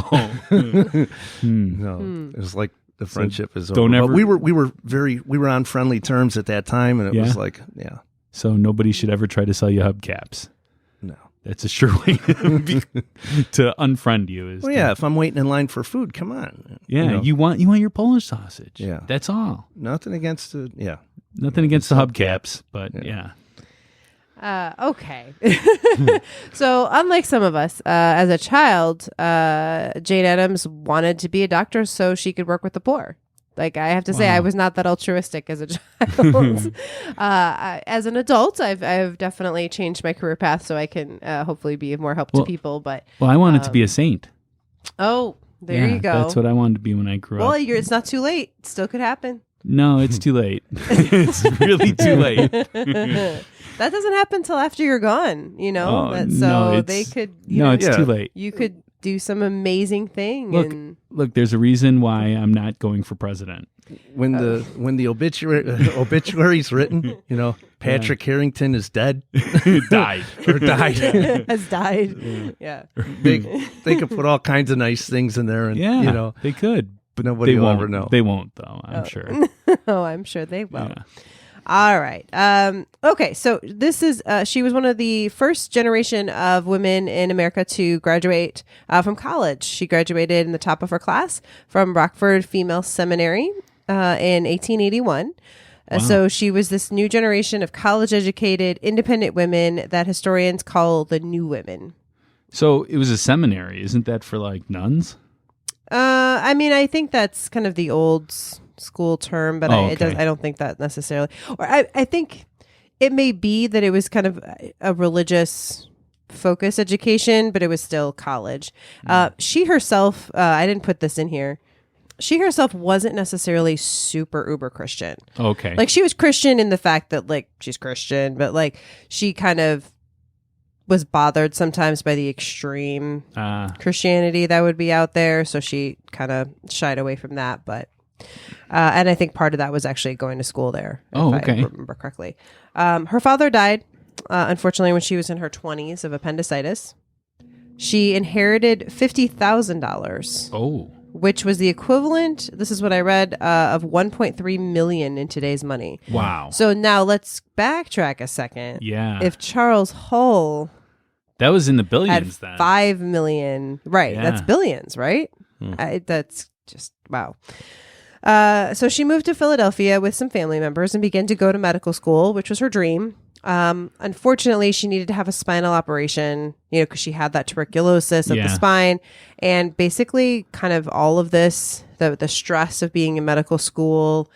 No, it was like the friendship is over. But we were on friendly terms at that time, and it was like, So nobody should ever try to sell you hubcaps. No, that's a sure way to unfriend you. If I'm waiting in line for food, come on. Yeah, you want your Polish sausage. Yeah, that's all. Nothing against the Nothing against the hubcaps, but yeah. Okay. So unlike some of us, as a child, Jane Addams wanted to be a doctor so she could work with the poor. Like, I have to say, I was not that altruistic as a child. As an adult, I've definitely changed my career path so I can hopefully be of more help to people. But I wanted to be a saint. Oh, there you go. That's what I wanted to be when I grew up. Well, it's not too late. It still could happen. No, it's too late. It's really too late. That doesn't happen till after you're gone, they could. It's too late. You could do some amazing thing. Look, there's a reason why I'm not going for president. When the obituary's written, Patrick Harrington is dead, died, has died. Yeah, they could put all kinds of nice things in there, and they could. But nobody will ever know. They won't, though, I'm sure. Oh, I'm sure they will. Yeah. All right. Okay, so this is, she was one of the first generation of women in America to graduate from college. She graduated in the top of her class from Rockford Female Seminary in 1881. Wow. So she was this new generation of college-educated, independent women that historians call the New Women. So it was a seminary. Isn't that for, like, nuns? I think that's kind of the old school term, but I don't think that necessarily. Or I think it may be that it was kind of a religious focus education, but it was still college. She herself, I didn't put this in here. She herself wasn't necessarily super uber Christian. Okay. Like, she was Christian in the fact that, like, she's Christian, but, like, she kind of was bothered sometimes by the extreme Christianity that would be out there. So she kind of shied away from that. But and I think part of that was actually going to school there, if I remember correctly. Her father died, unfortunately, when she was in her 20s of appendicitis. She inherited $50,000. Oh. which was the equivalent, this is what I read, of 1.3 million in today's money. Wow. So now let's backtrack a second. Yeah. If Charles Hull That was in the had billions then. 5 million, right? Yeah. That's billions, right? That's just wow. So she moved to Philadelphia with some family members and began to go to medical school, which was her dream. Unfortunately, she needed to have a spinal operation, because she had that tuberculosis of the spine, and basically kind of all of this, the stress of being in medical school,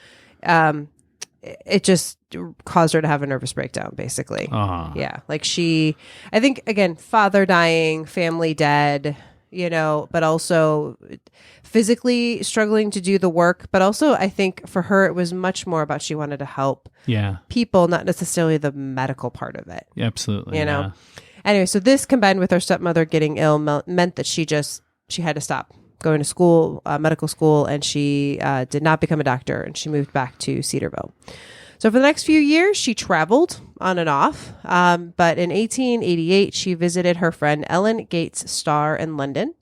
it just caused her to have a nervous breakdown, basically. Yeah. Like I think, again, father dying, family dead, but also physically struggling to do the work. But also, I think for her, it was much more about she wanted to help people, not necessarily the medical part of it. Absolutely. Anyway, so this combined with her stepmother getting ill meant that she had to stop going to school, medical school, and she did not become a doctor, and she moved back to Cedarville. So for the next few years, she traveled on and off. But in 1888, she visited her friend Ellen Gates Starr in London.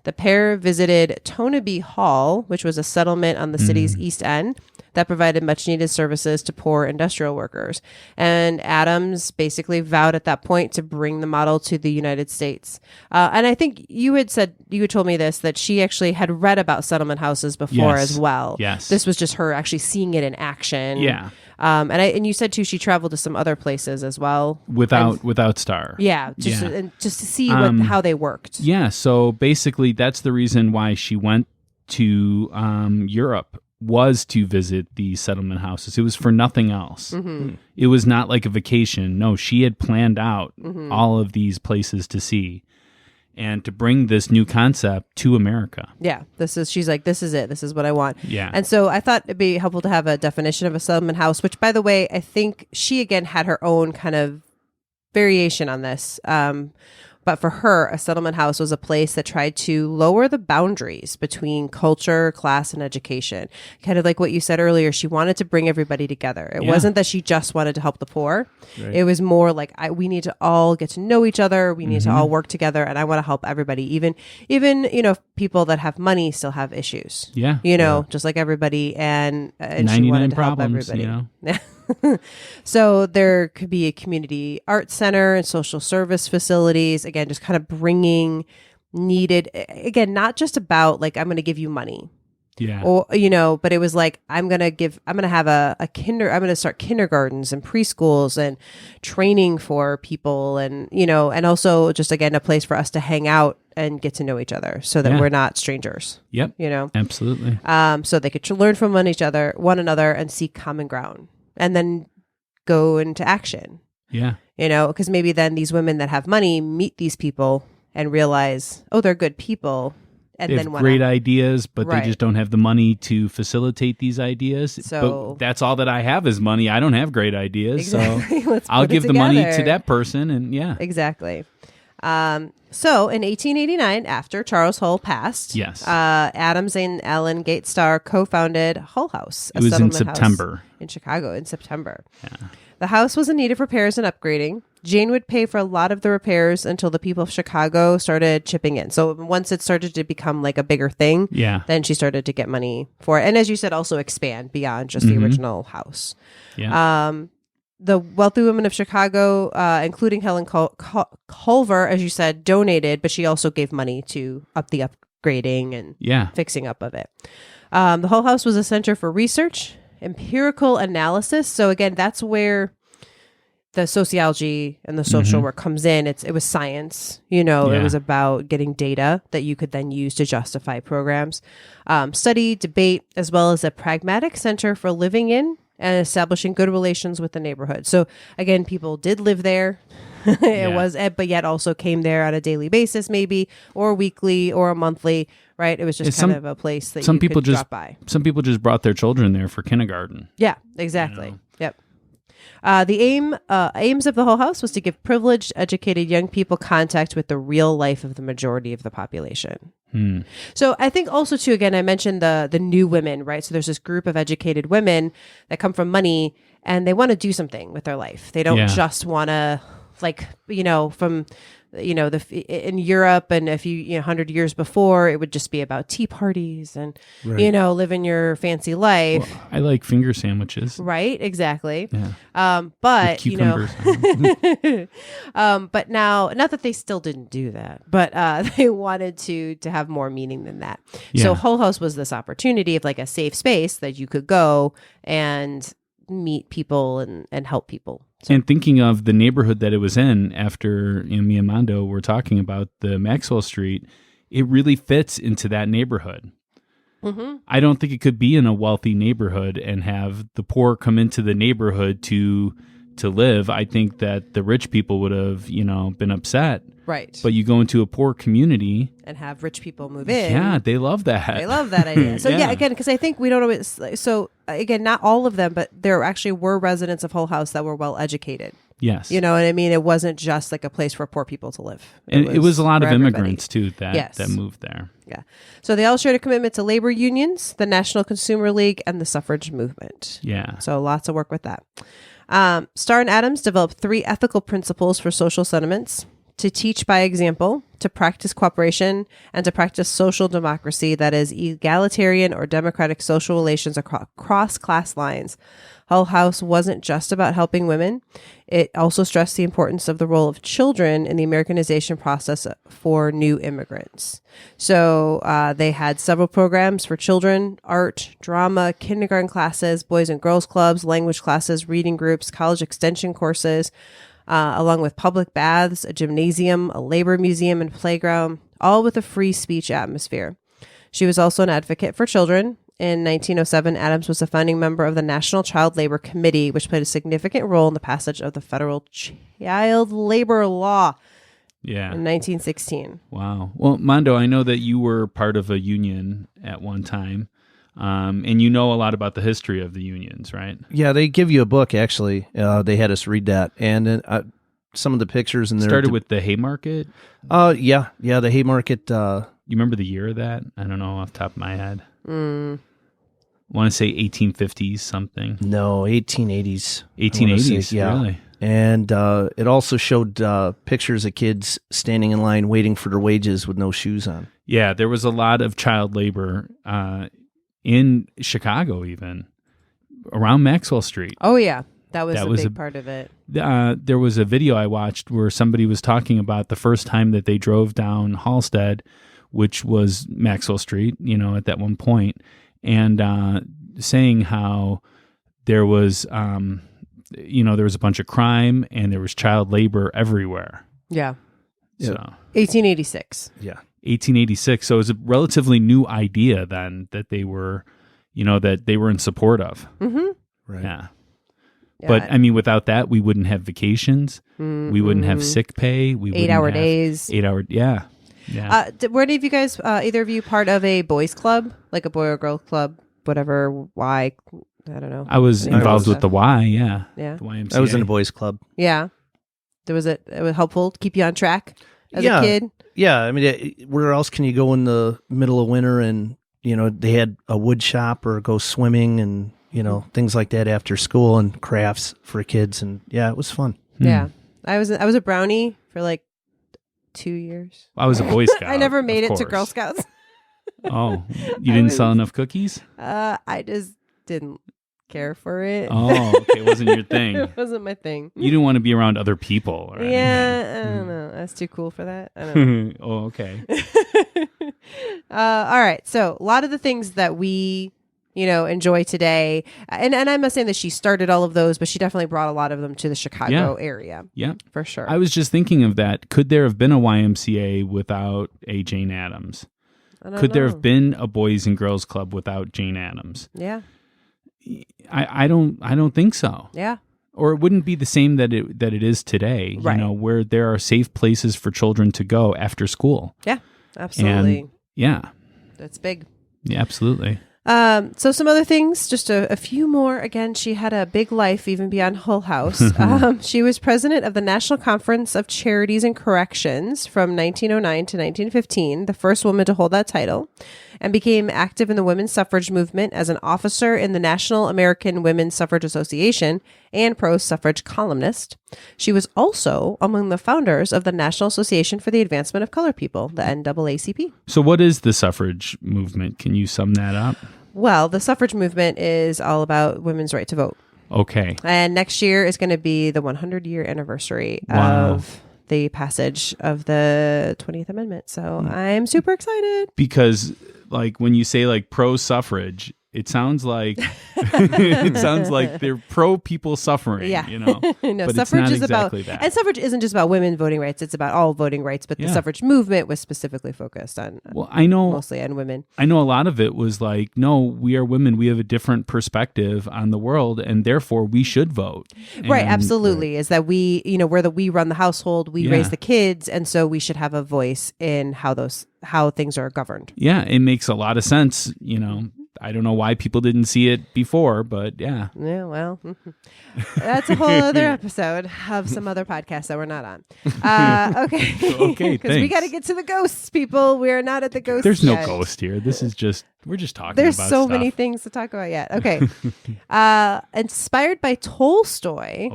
The pair visited Tonabee Hall, which was a settlement on the city's East End that provided much needed services to poor industrial workers. And Addams basically vowed at that point to bring the model to the United States. And I think you had told me this, that she actually had read about settlement houses before as well. Yes. This was just her actually seeing it in action. Yeah. And you said too, she traveled to some other places as well. Without Star. Yeah. Just to see how they worked. Yeah. So basically that's the reason why she went to Europe, was to visit the settlement houses. It was for nothing else. It was not like a vacation. No, she had planned out all of these places to see and to bring this new concept to America. Yeah. She's like, this is it. This is what I want. Yeah. And so I thought it'd be helpful to have a definition of a settlement house, which, by the way, I think she again had her own kind of variation on this. But for her, a settlement house was a place that tried to lower the boundaries between culture, class, and education. Kind of like what you said earlier, she wanted to bring everybody together. It wasn't that she just wanted to help the poor. Right. It was more like, we need to all get to know each other. We need to all work together, and I want to help everybody. Even people that have money still have issues. Yeah. Just like everybody. And she 99 wanted to problems, help everybody. So there could be a community art center and social service facilities, again, just kind of bringing needed, again, not just about like, I'm going to give you money. Yeah. Or, but it was like, I'm going to start kindergartens and preschools and training for people, and, and also just, again, a place for us to hang out and get to know each other so that we're not strangers. Yep. Absolutely. So they could learn from one another and seek common ground, and then go into action. Yeah. Because maybe then these women that have money meet these people and realize, oh, they're good people. And they then have great ideas, but Right. they just don't have the money to facilitate these ideas. So but that's all that I have is money. I don't have great ideas. Exactly. So Let's I'll put it give the money to together. that person. And Exactly. So in 1889, after Charles Hull passed, Yes. Addams and Ellen Gates Starr co-founded Hull House. It was in settlement house September. in Chicago in September. Yeah. The house was in need of repairs and upgrading. Jane would pay for a lot of the repairs until the people of Chicago started chipping in. So once it started to become like a bigger thing, then she started to get money for it. And as you said, also expand beyond just the original house. Yeah. The wealthy women of Chicago, including Helen Culver, as you said, donated, but she also gave money to up the upgrading and fixing up of it. The Hull House was a center for research, empirical analysis. So again, that's where the sociology and the social work comes in. It was science, it was about getting data that you could then use to justify programs, study, debate, as well as a pragmatic center for living in and establishing good relations with the neighborhood. So again, people did live there. But yet also came there on a daily basis, maybe, or weekly or a monthly, right? It was just kind of a place that you could drop by. Some people just brought their children there for kindergarten. Yeah, exactly. Yep. The aims of the Hull House was to give privileged, educated young people contact with the real life of the majority of the population. So I think also too, again, I mentioned the new women, right? So there's this group of educated women that come from money and they want to do something with their life. They don't just want to from in Europe, and if you 100 years before, it would just be about tea parties and living your fancy life. Well, I like finger sandwiches. Right, exactly. Yeah. But With cucumbers. but now, not that they still didn't do that, but they wanted to have more meaning than that. Yeah. So Hull House was this opportunity of like a safe space that you could go and meet people and help people. And thinking of the neighborhood that it was in, after me and Mondo were talking about the Maxwell Street, it really fits into that neighborhood. Mm-hmm. I don't think it could be in a wealthy neighborhood and have the poor come into the neighborhood to live. I think that the rich people would have, been upset. Right. But you go into a poor community and have rich people move in. Yeah, they love that. They love that idea. So Yeah. again, because I think we don't always. So again, not all of them, but there actually were residents of Hull House that were well educated. Yes. You know what I mean? It wasn't just like a place for poor people to live. And it was a lot for of everybody. immigrants too that moved there. Yeah. So they all shared a commitment to labor unions, the National Consumer League, and the suffrage movement. Yeah. So lots of work with that. Starr and Addams developed 3 ethical principles for social sentiments: to teach by example, to practice cooperation, and to practice social democracy, that is egalitarian or democratic social relations across class lines. Hull House wasn't just about helping women. It also stressed the importance of the role of children in the Americanization process for new immigrants. So they had several programs for children: art, drama, kindergarten classes, boys and girls clubs, language classes, reading groups, college extension courses, along with public baths, a gymnasium, a labor museum, and playground, all with a free speech atmosphere. She was also an advocate for children. In 1907, Addams was a founding member of the National Child Labor Committee, which played a significant role in the passage of the federal child labor law in 1916. Wow. Well, Mondo, I know that you were part of a union at one time, and you know a lot about the history of the unions, right? Yeah, they give you a book, actually. They had us read that. And some of the pictures in there. Started with the Haymarket? Yeah, the Haymarket. You remember the year of that? I don't know off the top of my head. I want to say 1850s something. No, 1880s. 1880s, yeah. Really? And it also showed pictures of kids standing in line waiting for their wages with no shoes on. Yeah, there was a lot of child labor in Chicago, even around Maxwell Street. Oh, yeah. That was a big part of it. There was a video I watched where somebody was talking about the first time that they drove down Halstead, which was Maxwell Street, at that one point, and saying how there was, there was a bunch of crime and there was child labor everywhere. Yeah. So 1886. Yeah. 1886. So it was a relatively new idea then that they were, that they were in support of. Mm-hmm. Right. Yeah. But I mean, without that, we wouldn't have vacations. Mm-hmm. We wouldn't have sick pay. We 8-hour days. 8-hour. Yeah. Yeah. Were any of you guys, either of you, part of a boys' club, like a boy or girl club, whatever? Why? I don't know. I was involved with the Y. Yeah. Yeah. The YMCA. I was in a boys' club. Yeah. It was helpful to keep you on track as a kid. Yeah. I mean, where else can you go in the middle of winter? And they had a wood shop or go swimming and things like that after school, and crafts for kids, and yeah, it was fun. Yeah. I was a brownie for like 2 years. I was a Boy Scout. I never made of it to course. Girl Scouts. Oh, you didn't sell enough cookies? I just didn't care for it. Oh, okay. It wasn't your thing. It wasn't my thing. You didn't want to be around other people. Or Yeah, I don't know. That's too cool for that. I don't know. Oh, okay. All right. So a lot of the things that we, enjoy today, and I'm not saying that she started all of those, but she definitely brought a lot of them to the Chicago area. Yeah. For sure. I was just thinking of that. Could there have been a YMCA without a Jane Addams? Could there have been a Boys and Girls Club without Jane Addams? Yeah. I don't think so. Yeah. Or it wouldn't be the same that it is today, Right. Where there are safe places for children to go after school. Yeah. Absolutely. And yeah. That's big. Yeah, absolutely. So some other things, just a few more. Again, she had a big life even beyond Hull House. She was president of the National Conference of Charities and Corrections from 1909 to 1915, the first woman to hold that title, and became active in the women's suffrage movement as an officer in the National American Women's Suffrage Association and pro-suffrage columnist. She was also among the founders of the National Association for the Advancement of Colored People, the NAACP. So what is the suffrage movement? Can you sum that up? Well, the suffrage movement is all about women's right to vote. Okay. And next year is going to be the 100-year anniversary of the passage of the 20th Amendment. So I'm super excited. Because like when you say like pro suffrage, it sounds like they're pro people suffering. Yeah. You know. No, but suffrage it's not is exactly about, that. and suffrage isn't just about women voting rights. It's about all voting rights. But the suffrage movement was specifically focused on mostly on women. I know a lot of it was like, no, we are women. We have a different perspective on the world, and therefore we should vote. Right, absolutely. Is that we run the household, we raise the kids, and so we should have a voice in how things are governed. Yeah, it makes a lot of sense. You know, I don't know why people didn't see it before, but yeah. Yeah, well, that's a whole other episode of some other podcast that we're not on. Okay. Okay, Because we got to get to the ghosts, people. We are not at the ghosts There's no yet. ghost here. This is we're just talking There's about so stuff. many things to talk about yet. Okay. Inspired by Tolstoy,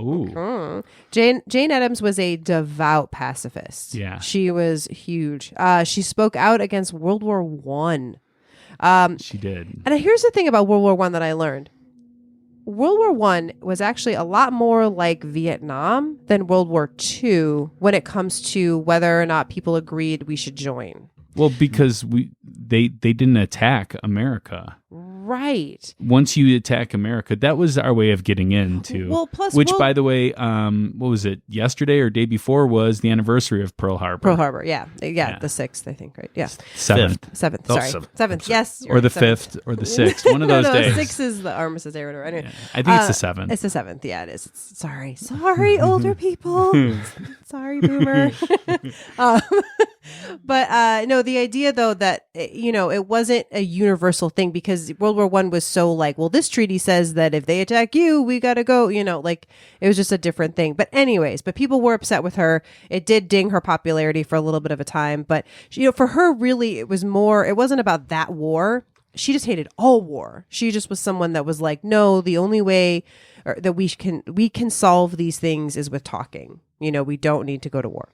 Jane Addams was a devout pacifist. Yeah. She was huge. She spoke out against World War One. She did. And here's the thing about World War One that I learned. World War One was actually a lot more like Vietnam than World War Two when it comes to whether or not people agreed we should join. Well, because they didn't attack America. Right. Once you attack America, that was our way of getting into. Well, plus, by the way, what was it? Yesterday or day before was the anniversary of Pearl Harbor. Pearl Harbor, yeah, the 6th, I think, right? Yeah, 7th. 7th. Oh, Sorry, 7th. Yes, Or the 7th. 5th or the 6th. One of those days. 6 is the armistice day or whatever. Anyway, I think it's the 7th. It's the 7th. Yeah, it is. Sorry, older people. Sorry, boomer. But no, the idea though that it wasn't a universal thing because World War One was so like, well, this treaty says that if they attack you, we got to go. Like it was just a different thing. But people were upset with her. It did ding her popularity for a little bit of a time. But for her, really, it wasn't about that war. She just hated all war. She just was someone that was like, no, the only way that we can solve these things is with talking. We don't need to go to war.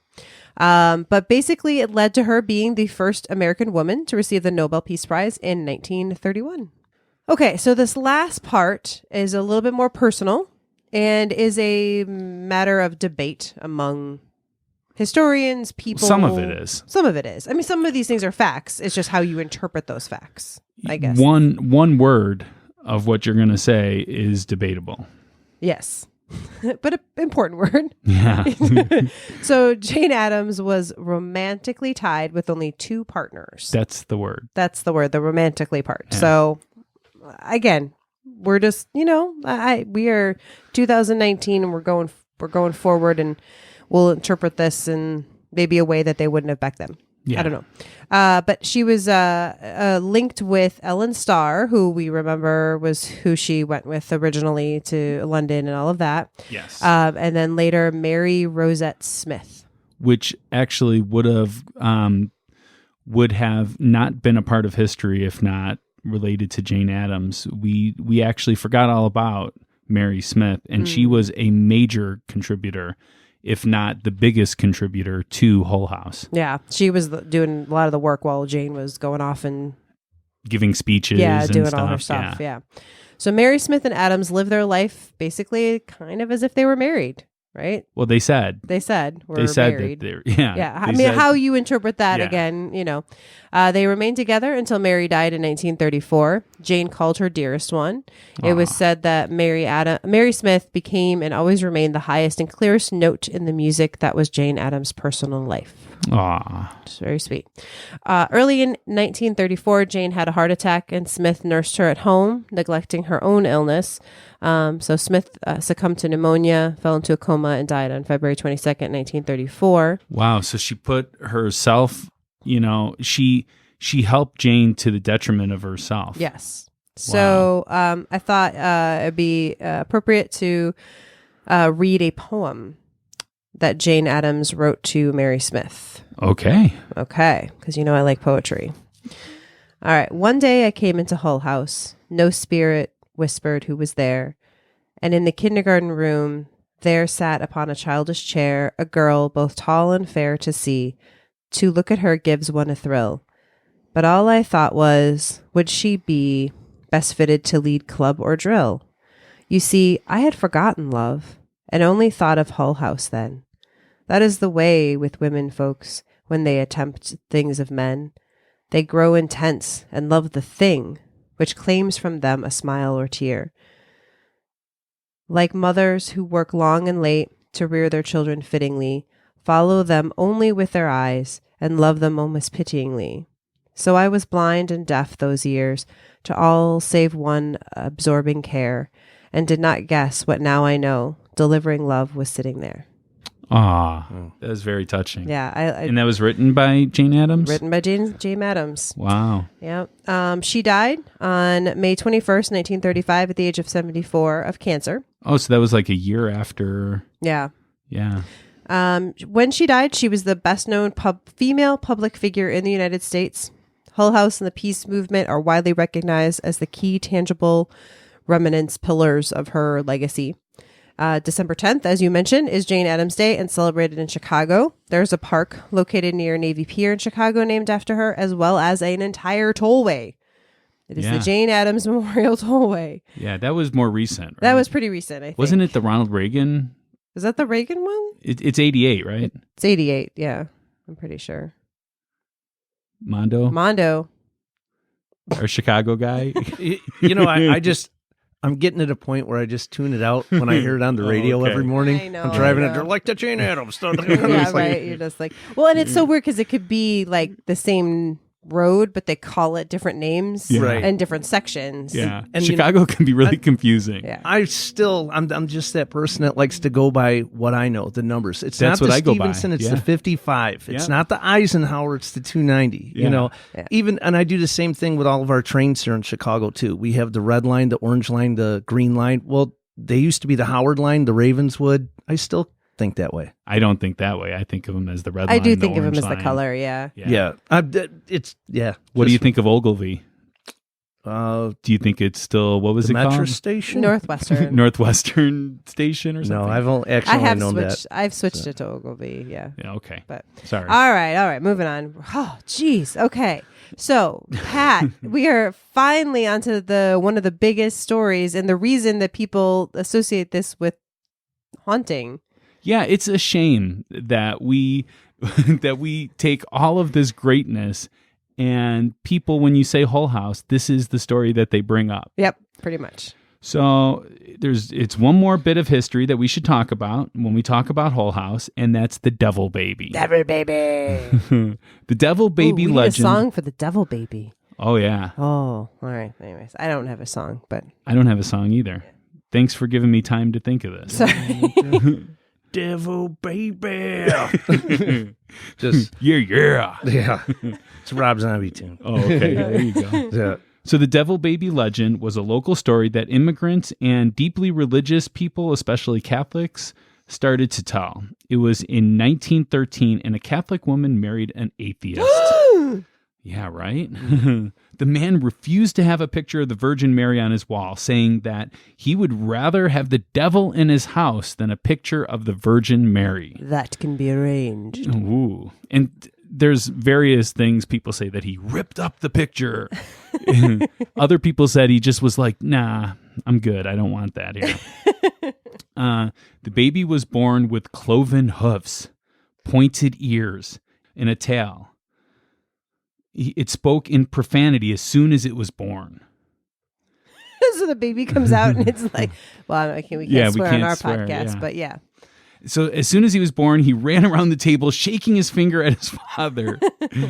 But basically, it led to her being the first American woman to receive the Nobel Peace Prize in 1931. Okay, so this last part is a little bit more personal and is a matter of debate among historians, people. Some of it is. Some of it is. I mean, some of these things are facts. It's just how you interpret those facts, I guess. One word of what you're going to say is debatable. Yes. But an important word. Yeah. So Jane Addams was romantically tied with only 2 partners. That's the word. That's the word, the romantically part. Yeah. So again, we're just, we are 2019 and we're going forward and we'll interpret this in maybe a way that they wouldn't have back then. Yeah. I don't know. But she was linked with Ellen Starr, who we remember was who she went with originally to London and all of that. Yes. And then later, Mary Rosette Smith. Which actually would have not been a part of history if not related to Jane Addams. We actually forgot all about Mary Smith, and she was a major contributor, if not the biggest contributor to Hull House. Yeah, she was doing a lot of the work while Jane was going off and giving speeches. Yeah, and doing stuff. all her stuff. Yeah. So Mary Smith and Addams lived their life basically kind of as if they were married, right? Well, they said we're that married. they're yeah. I mean, how you interpret that again, they remained together until Mary died in 1934. Jane called her dearest one. It was said that Mary Smith became and always remained the highest and clearest note in the music that was Jane Addams' personal life. Aw. It's very sweet. Early in 1934, Jane had a heart attack and Smith nursed her at home, neglecting her own illness. So Smith succumbed to pneumonia, fell into a coma, and died on February 22nd, 1934. Wow. So she put herself, she helped Jane to the detriment of herself. Yes. So I thought it'd be appropriate to read a poem that Jane Addams wrote to Mary Smith. Okay. Okay, because I like poetry. All right. One day I came into Hull House. No spirit whispered who was there. And in the kindergarten room, there sat upon a childish chair a girl both tall and fair to see. To look at her gives one a thrill. But all I thought was, would she be best fitted to lead club or drill? You see, I had forgotten love, and only thought of Hull House then. That is the way with women folks when they attempt things of men. They grow intense and love the thing which claims from them a smile or tear. Like mothers who work long and late to rear their children fittingly, follow them only with their eyes and love them almost pityingly. So I was blind and deaf those years to all save one absorbing care, and did not guess what now I know, delivering love was sitting there. That was very touching. Yeah. And that was written by Jane Addams? Written by Jane Addams. Wow. Yeah. She died on May 21st, 1935 at the age of 74 of cancer. Oh, so that was like a year after. Yeah. Yeah. When she died, she was the best known female public figure in the United States. Hull House and the peace movement are widely recognized as the key tangible remnants pillars of her legacy. December 10th, as you mentioned, is Jane Addams Day and celebrated in Chicago. There's a park located near Navy Pier in Chicago named after her, as well as an entire tollway. It is the Jane Addams Memorial Tollway. Yeah, that was more recent. Right? That was pretty recent, I think. Wasn't it the Ronald Reagan? Is that the Reagan one? It's 88, right? It's 88, yeah. I'm pretty sure. Mondo. Our Chicago guy. I'm getting to the point where I just tune it out when I hear it on the radio every morning. I know, I'm driving it. They're like the Jane Addams stuff. Yeah, right. You're just like, well, and it's so weird because it could be like the same road, but they call it different names and different sections. Yeah. And Chicago can be really confusing. Yeah. I'm just that person that likes to go by what I know, the numbers. It's That's not what the I go by. Stevenson, it's the 55. It's not the Eisenhower, it's the 290. Even, and I do the same thing with all of our trains here in Chicago too. We have the red line, the orange line, the green line. Well, they used to be the Howard line, the Ravenswood. I still think that way. I don't think that way. I think of them as the red line. I do think of them as line. the color, yeah. What do you think of Ogilvy? Do you think it's still, what was it Metro called? Station? Northwestern. Northwestern Station or something? No, I've only actually known that. I've switched it to Ogilvy, yeah. Yeah, okay. But sorry. All right, moving on. Oh, geez. Okay. So, Pat, we are finally onto one of the biggest stories and the reason that people associate this with haunting. Yeah, it's a shame that we take all of this greatness and people, when you say Hull House, this is the story that they bring up. Yep, pretty much. So it's one more bit of history that we should talk about when we talk about Hull House, and that's the Devil Baby. Devil Baby. The Devil Baby we legend. Need a song for the Devil Baby. Oh yeah. Oh, all right. Anyways, I don't have a song, but I don't have a song either. Thanks for giving me time to think of this. Sorry. Devil Baby. Just yeah. It's a Rob Zombie tune. Oh, okay. There you go. Yeah. So the Devil Baby legend was a local story that immigrants and deeply religious people, especially Catholics, started to tell. It was in 1913, and a Catholic woman married an atheist. Yeah, right? The man refused to have a picture of the Virgin Mary on his wall, saying that he would rather have the devil in his house than a picture of the Virgin Mary. That can be arranged. Ooh. And there's various things people say that he ripped up the picture. Other people said he just was like, nah, I'm good. I don't want that here. The baby was born with cloven hoofs, pointed ears, and a tail. It spoke in profanity as soon as it was born. So the baby comes out and it's like, well, we can't swear on our podcast, but yeah. So as soon as he was born, he ran around the table shaking his finger at his father.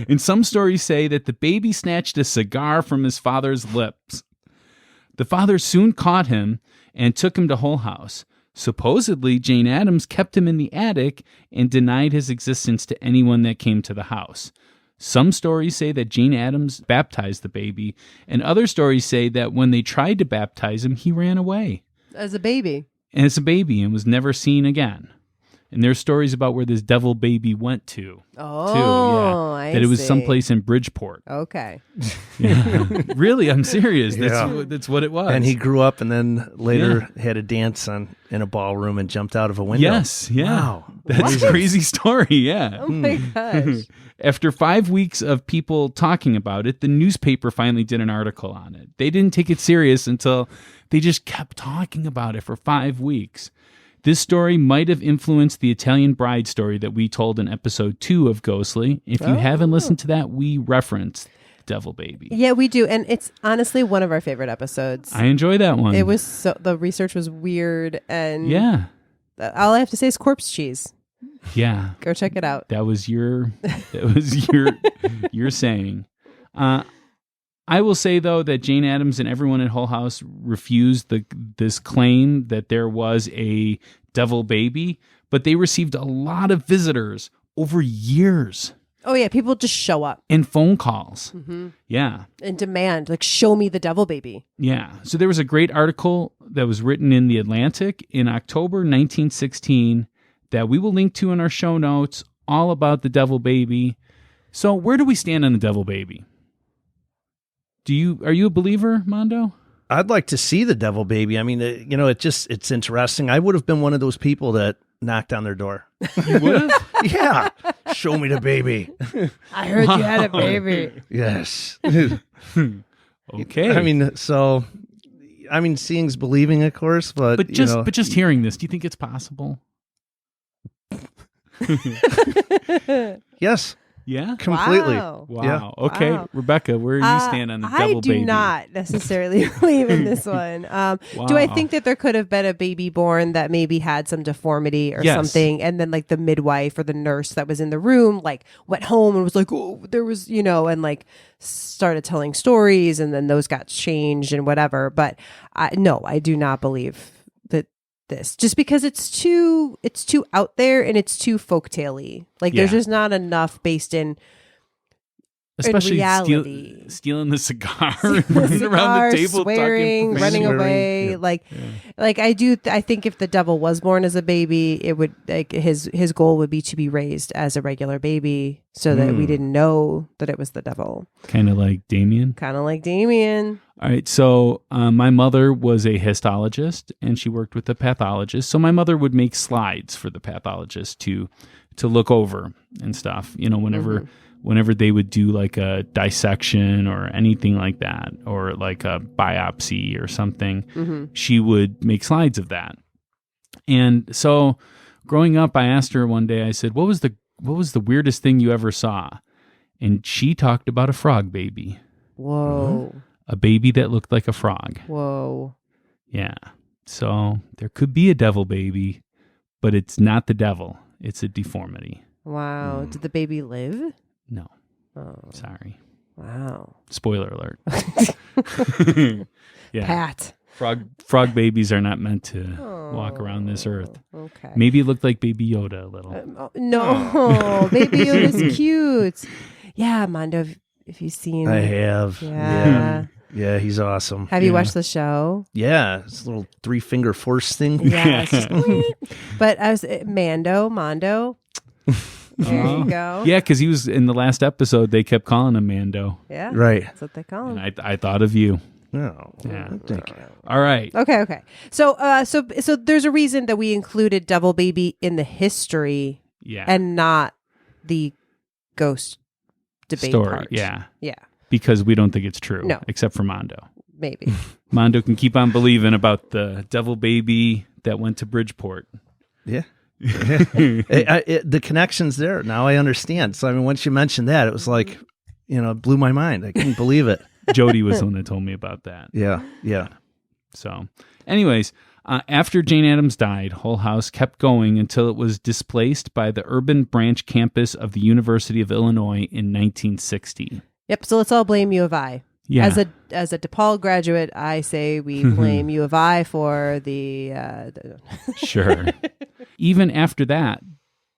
And some stories say that the baby snatched a cigar from his father's lips. The father soon caught him and took him to Hull House. Supposedly, Jane Addams kept him in the attic and denied his existence to anyone that came to the house. Some stories say that Jane Addams baptized the baby, and other stories say that when they tried to baptize him, he ran away As a baby. as a baby and was never seen again. And there's stories about where this devil baby went to. Oh, I that it was see. someplace in Bridgeport. Okay. Yeah. Really, I'm serious. Yeah. That's what it was. And he grew up and then later had a dance in a ballroom and jumped out of a window. Yes, yeah. Wow. That's a crazy story, yeah. Oh my gosh. After 5 weeks of people talking about it, the newspaper finally did an article on it. They didn't take it serious until they just kept talking about it for 5 weeks. This story might have influenced the Italian bride story that we told in episode 2 of Ghostly. If you haven't listened to that, we referenced Devil Baby. Yeah, we do. And it's honestly one of our favorite episodes. I enjoy that one. It was the research was weird. And Yeah. all I have to say is corpse cheese. Yeah. Go check it out. That was your saying. I will say, though, that Jane Addams and everyone at Hull House refused this claim that there was a devil baby, but they received a lot of visitors over years Oh, yeah. People just show up and phone calls. Yeah. and demand, like, show me the devil baby. Yeah. So there was a great article that was written in The Atlantic in October 1916 that we will link to in our show notes, all about the devil baby. So where do we stand on the devil baby? Are you a believer, Mondo? I'd like to see the devil baby. I mean, it's interesting. I would have been one of those people that knocked on their door. You would have? Yeah. Show me the baby. I heard you had a baby. Yes. Okay. I mean, seeing's believing, of course, but just hearing this, do you think it's possible? Yes. Yeah. Completely. Wow. Wow. Yeah. Okay, Wow. Rebecca, where do you stand on the devil I do baby? not necessarily believe in this one. Do I Wow. think that there could have been a baby born that maybe had some deformity or Yes. something, and then like the midwife or the nurse that was in the room like went home and was like, oh, there was, and like started telling stories, and then those got changed and whatever. But no, I do not believe that this, just because it's too out there and it's too folktale-y. Like there's Yeah. just not enough based in Especially reality. stealing the cigar and running around the table, swearing, talking running swearing, away. yeah. Like I think if the devil was born as a baby, it would like his goal would be to be raised as a regular baby, so that we didn't know that it was the devil. kind of like Damien. Kind of like Damien. All right, so my mother was a histologist, and she worked with a pathologist. So my mother would make slides for the pathologist to look over and stuff. Whenever they would do like a dissection or anything like that, or like a biopsy or something, she would make slides of that. And so growing up, I asked her one day, I said, what was the weirdest thing you ever saw? And she talked about a frog baby, Whoa. a baby that looked like a frog. Whoa. Yeah. So there could be a devil baby, but it's not the devil. It's a deformity. Wow. Did the baby live? No. Oh. Sorry. Wow. Spoiler alert. Yeah. Pat. Frog babies are not meant to walk around this earth. Okay. Maybe it looked like Baby Yoda a little. No, Baby Yoda's cute. Yeah, Mondo, if you've seen I have. Yeah. Yeah, he's awesome. Have you watched the show? Yeah, it's a little 3-finger force thing. Yeah. It's just, but I was Mondo. There you go. Yeah, because he was in the last episode. They kept calling him Mando. Yeah. Right. That's what they call him. And I thought of you. No. Yeah. Thank you. All right. Okay. So there's a reason that we included Devil Baby in the history Yeah. and not the ghost debate Story. part. Yeah. Yeah. Because we don't think it's true. No. Except for Mondo. Maybe. Mondo can keep on believing about the devil baby that went to Bridgeport. Yeah. The connection's there. Now I understand. So, I mean, once you mentioned that, it was like, it blew my mind. I couldn't believe it. Jody was the one that told me about that. Yeah. Yeah. So, anyways, after Jane Addams died, Hull House kept going until it was displaced by the urban branch campus of the University of Illinois in 1960. Yep. So let's all blame U of I. Yeah. As a DePaul graduate, I say we blame U of I for the Sure. Even after that,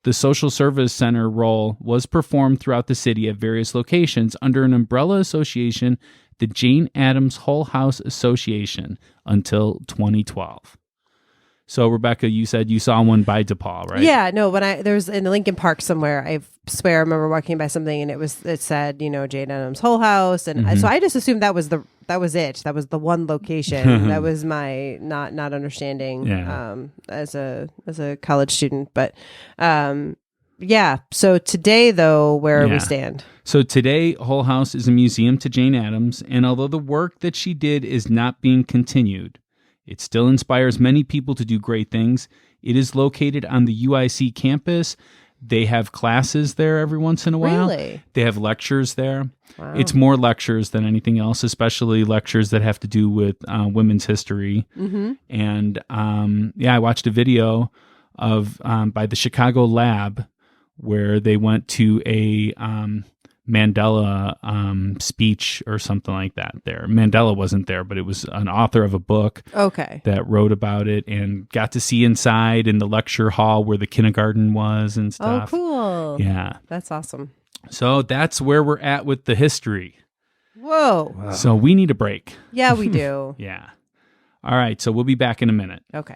The social service center role was performed throughout the city at various locations under an umbrella association, the Jane Addams Whole House Association, until 2012. So, Rebecca, you said you saw one by DePaul, right? Yeah, no, there's in Lincoln Park somewhere. I swear I remember walking by something and it said, Jane Addams Whole House, and so I just assumed that was it. That was the one location. That was my not understanding as a college student, but So today, though, where we stand. So today, Whole House is a museum to Jane Addams, and although the work that she did is not being continued, it still inspires many people to do great things. It is located on the UIC campus. They have classes there every once in a while. Really? They have lectures there. Wow. It's more lectures than anything else, especially lectures that have to do with women's history. Mm-hmm. And I watched a video of by the Chicago Lab where they went to a Mandela speech or something like that there. Mandela wasn't there, but it was an author of a book that wrote about it, and got to see inside in the lecture hall where the kindergarten was and stuff. Oh, cool. Yeah. That's awesome. So that's where we're at with the history. Whoa. Wow. So we need a break. Yeah, we do. Yeah. All right. So we'll be back in a minute. Okay.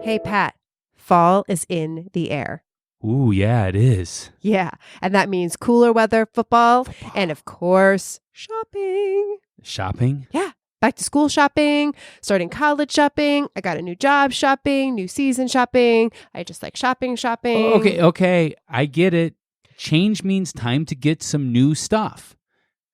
Hey, Pat, fall is in the air. Ooh, yeah, it is. Yeah, and that means cooler weather, football, and of course, shopping. Shopping? Yeah, back to school shopping, starting college shopping. I got a new job shopping, new season shopping. I just like shopping. Oh, okay. I get it. Change means time to get some new stuff.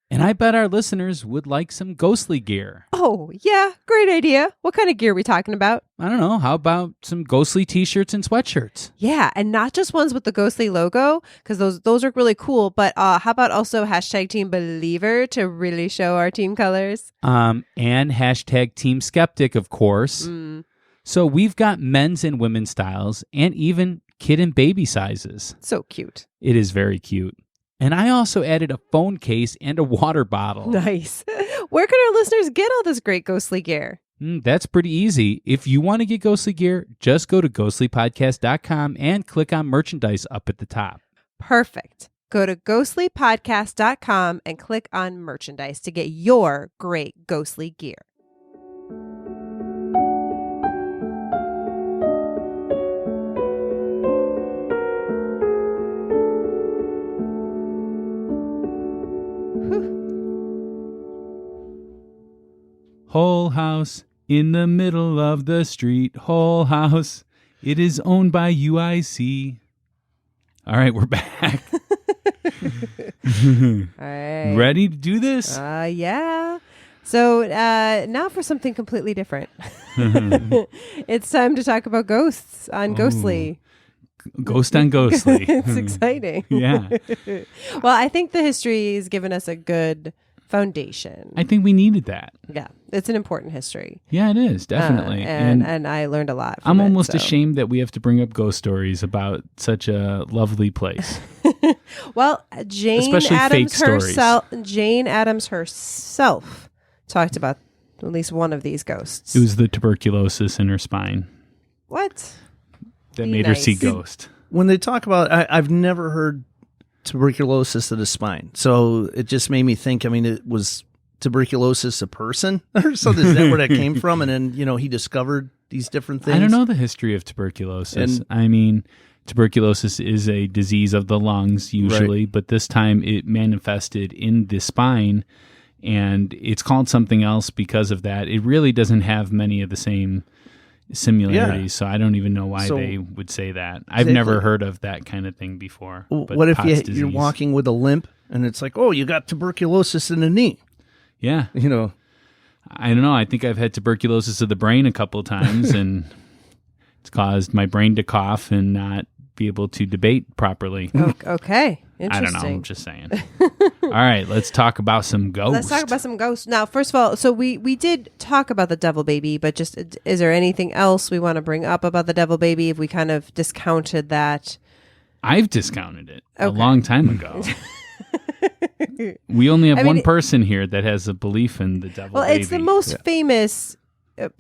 And I bet our listeners would like some ghostly gear. Oh, yeah, great idea. What kind of gear are we talking about? I don't know. How about some ghostly t-shirts and sweatshirts? Yeah, and not just ones with the ghostly logo, because those are really cool. But how about also hashtag Team Believer to really show our team colors? And hashtag Team Skeptic, of course. So we've got men's and women's styles, and even kid and baby sizes. So cute. It is very cute. And I also added a phone case and a water bottle. Nice. Where can our listeners get all this great ghostly gear? That's pretty easy. If you want to get ghostly gear, just go to ghostlypodcast.com and click on merchandise up at the top. Perfect. Go to ghostlypodcast.com and click on merchandise to get your great ghostly gear. Whole house in the middle of the street. Whole house. It is owned by UIC. All right, we're back. All right. Ready to do this? Yeah. So now for something completely different. It's time to talk about ghosts on Ghostly. Ghost on Ghostly. It's exciting. Yeah. Well, I think the history has given us a good foundation. I think we needed that. Yeah, it's an important history. Yeah, it is, definitely. And I learned a lot from I'm it, almost so. ashamed that we have to bring up ghost stories about such a lovely place. Well, Jane Especially fake Jane Addams herself talked about at least one of these ghosts. It was the tuberculosis in her spine What? that Be made her see nice. ghost. When they talk about, I've never heard tuberculosis of the spine. So it just made me think, it was tuberculosis a person or something? Is that where that came from? And then, he discovered these different things. I don't know the history of tuberculosis. Tuberculosis is a disease of the lungs usually, but this time it manifested in the spine, and it's called something else because of that. It really doesn't have many of the same similarities, so I don't even know why they would say that. I've never heard of that kind of thing before. But what if Pott's you're disease. walking with a limp and it's like, oh, you got tuberculosis in the knee? Yeah. You know, I don't know. I think I've had tuberculosis of the brain a couple of times, and it's caused my brain to cough and not be able to debate properly. Okay. Interesting. I don't know. I'm just saying. All right, let's talk about some ghosts. Let's talk about some ghosts. Now, first of all, so we did talk about the devil baby, but just is there anything else we want to bring up about the devil baby if we kind of discounted that? I've discounted it a long time ago. We only have I mean, one person here that has a belief in the devil baby. It's the most famous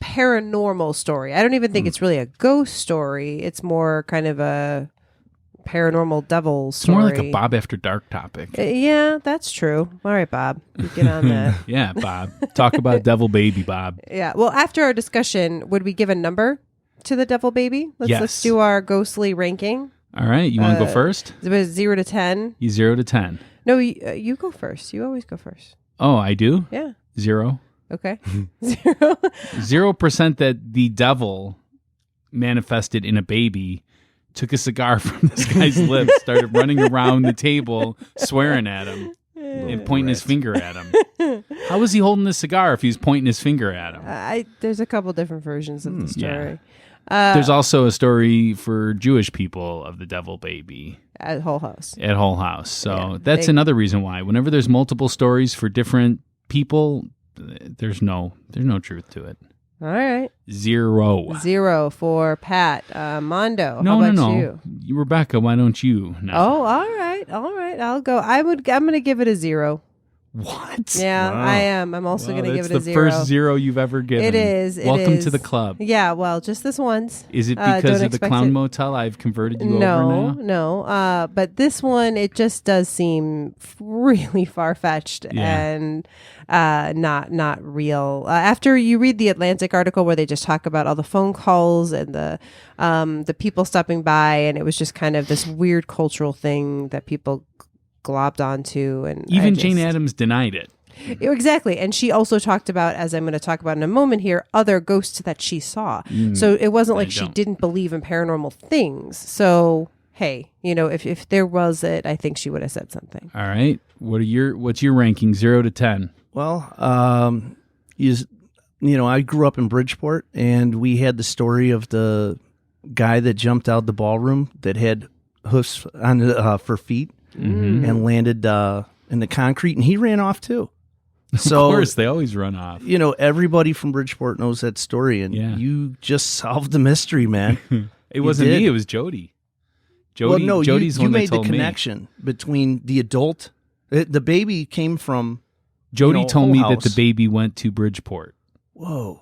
paranormal story. I don't even think it's really a ghost story. It's more kind of a paranormal devil It's story. more like a Bob After Dark topic. Yeah, that's true. All right, Bob. You get on that. Yeah, Bob. Talk about devil baby, Bob. Yeah. Well, after our discussion, would we give a number to the devil baby? Yes. Let's do our ghostly ranking. All right, you want to go first? It was 0 to 10. You 0 to 10. No, you go first. You always go first. Oh, I do? Yeah. 0. Okay. 0. 0% that the devil manifested in a baby, took a cigar from this guy's lips, started running around the table, swearing at him, and pointing his finger at him. How was he holding the cigar if he was pointing his finger at him? There's a couple different versions of the story. There's also a story for Jewish people of the devil baby At Whole House. at Whole House. So Yeah, that's another reason why. Whenever there's multiple stories for different people, there's no truth to it. All right. 0. 0 for Pat. Mondo. No, How about no. you? Rebecca, why don't you? No. Oh, all right. All right. I'll go. I'm going to give it a 0. What? Yeah, Wow. I am. I'm also going to give it a That's 0. the first 0 you've ever given. It is. Welcome to the club. Yeah, well, just this once. Is it Don't because of the expect clown it. motel I've converted you over No, now? no. But this one, it just does seem really far-fetched Yeah. and not real. After you read the Atlantic article where they just talk about all the phone calls and the people stopping by, and it was just kind of this weird cultural thing that people globbed onto, and Even Jane Addams denied it. Exactly. And she also talked about, as I'm going to talk about in a moment here, other ghosts that she saw. So it wasn't like she don't. didn't believe in paranormal things. So, hey, if there was it, I think she would have said something. All right. What's your ranking? 0 to 10. Well, I grew up in Bridgeport, and we had the story of the guy that jumped out the ballroom that had hoofs on for feet and landed in the concrete, and he ran off too. So, Of course, they always run off. Everybody from Bridgeport knows that story, and Yeah. you just solved the mystery, man. It wasn't did. me. It was Jody. Well, no, Jody's you one that made the told me. connection between the adult. The baby came from. Jody told Whole me House. that the baby went to Bridgeport. Whoa.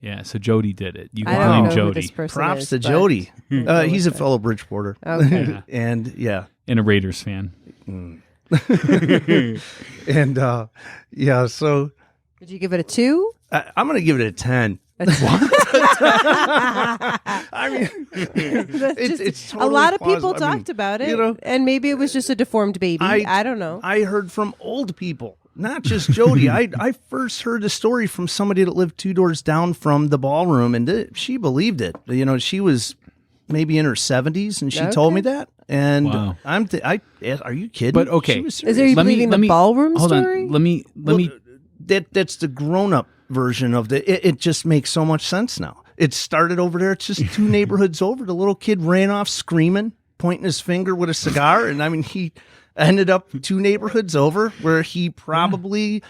Yeah, so Jody did it. You I can don't blame know who Jody. this person Props is, to but- Jody. go He's a with it. fellow Bridgeporter. Okay. Yeah. And yeah. And a Raiders fan. And so Did you give it a 2? I'm going to give it a 10. I mean, it's a totally lot of people plausible. I mean, talked about it, and maybe it was just a deformed baby. I don't know. I heard from old people, not just Jody. I first heard the story from somebody that lived 2 doors down from the ballroom, and she believed it. She was maybe in her 70s, and she told me that. And Wow. are you kidding? But okay. She was Is there serious. you believing the ballroom hold story? on. Let me That's the grown-up version of it just makes so much sense now. It started over there. It's just 2 neighborhoods over. The little kid ran off screaming, pointing his finger with a cigar. And I mean, he ended up 2 neighborhoods over where he probably,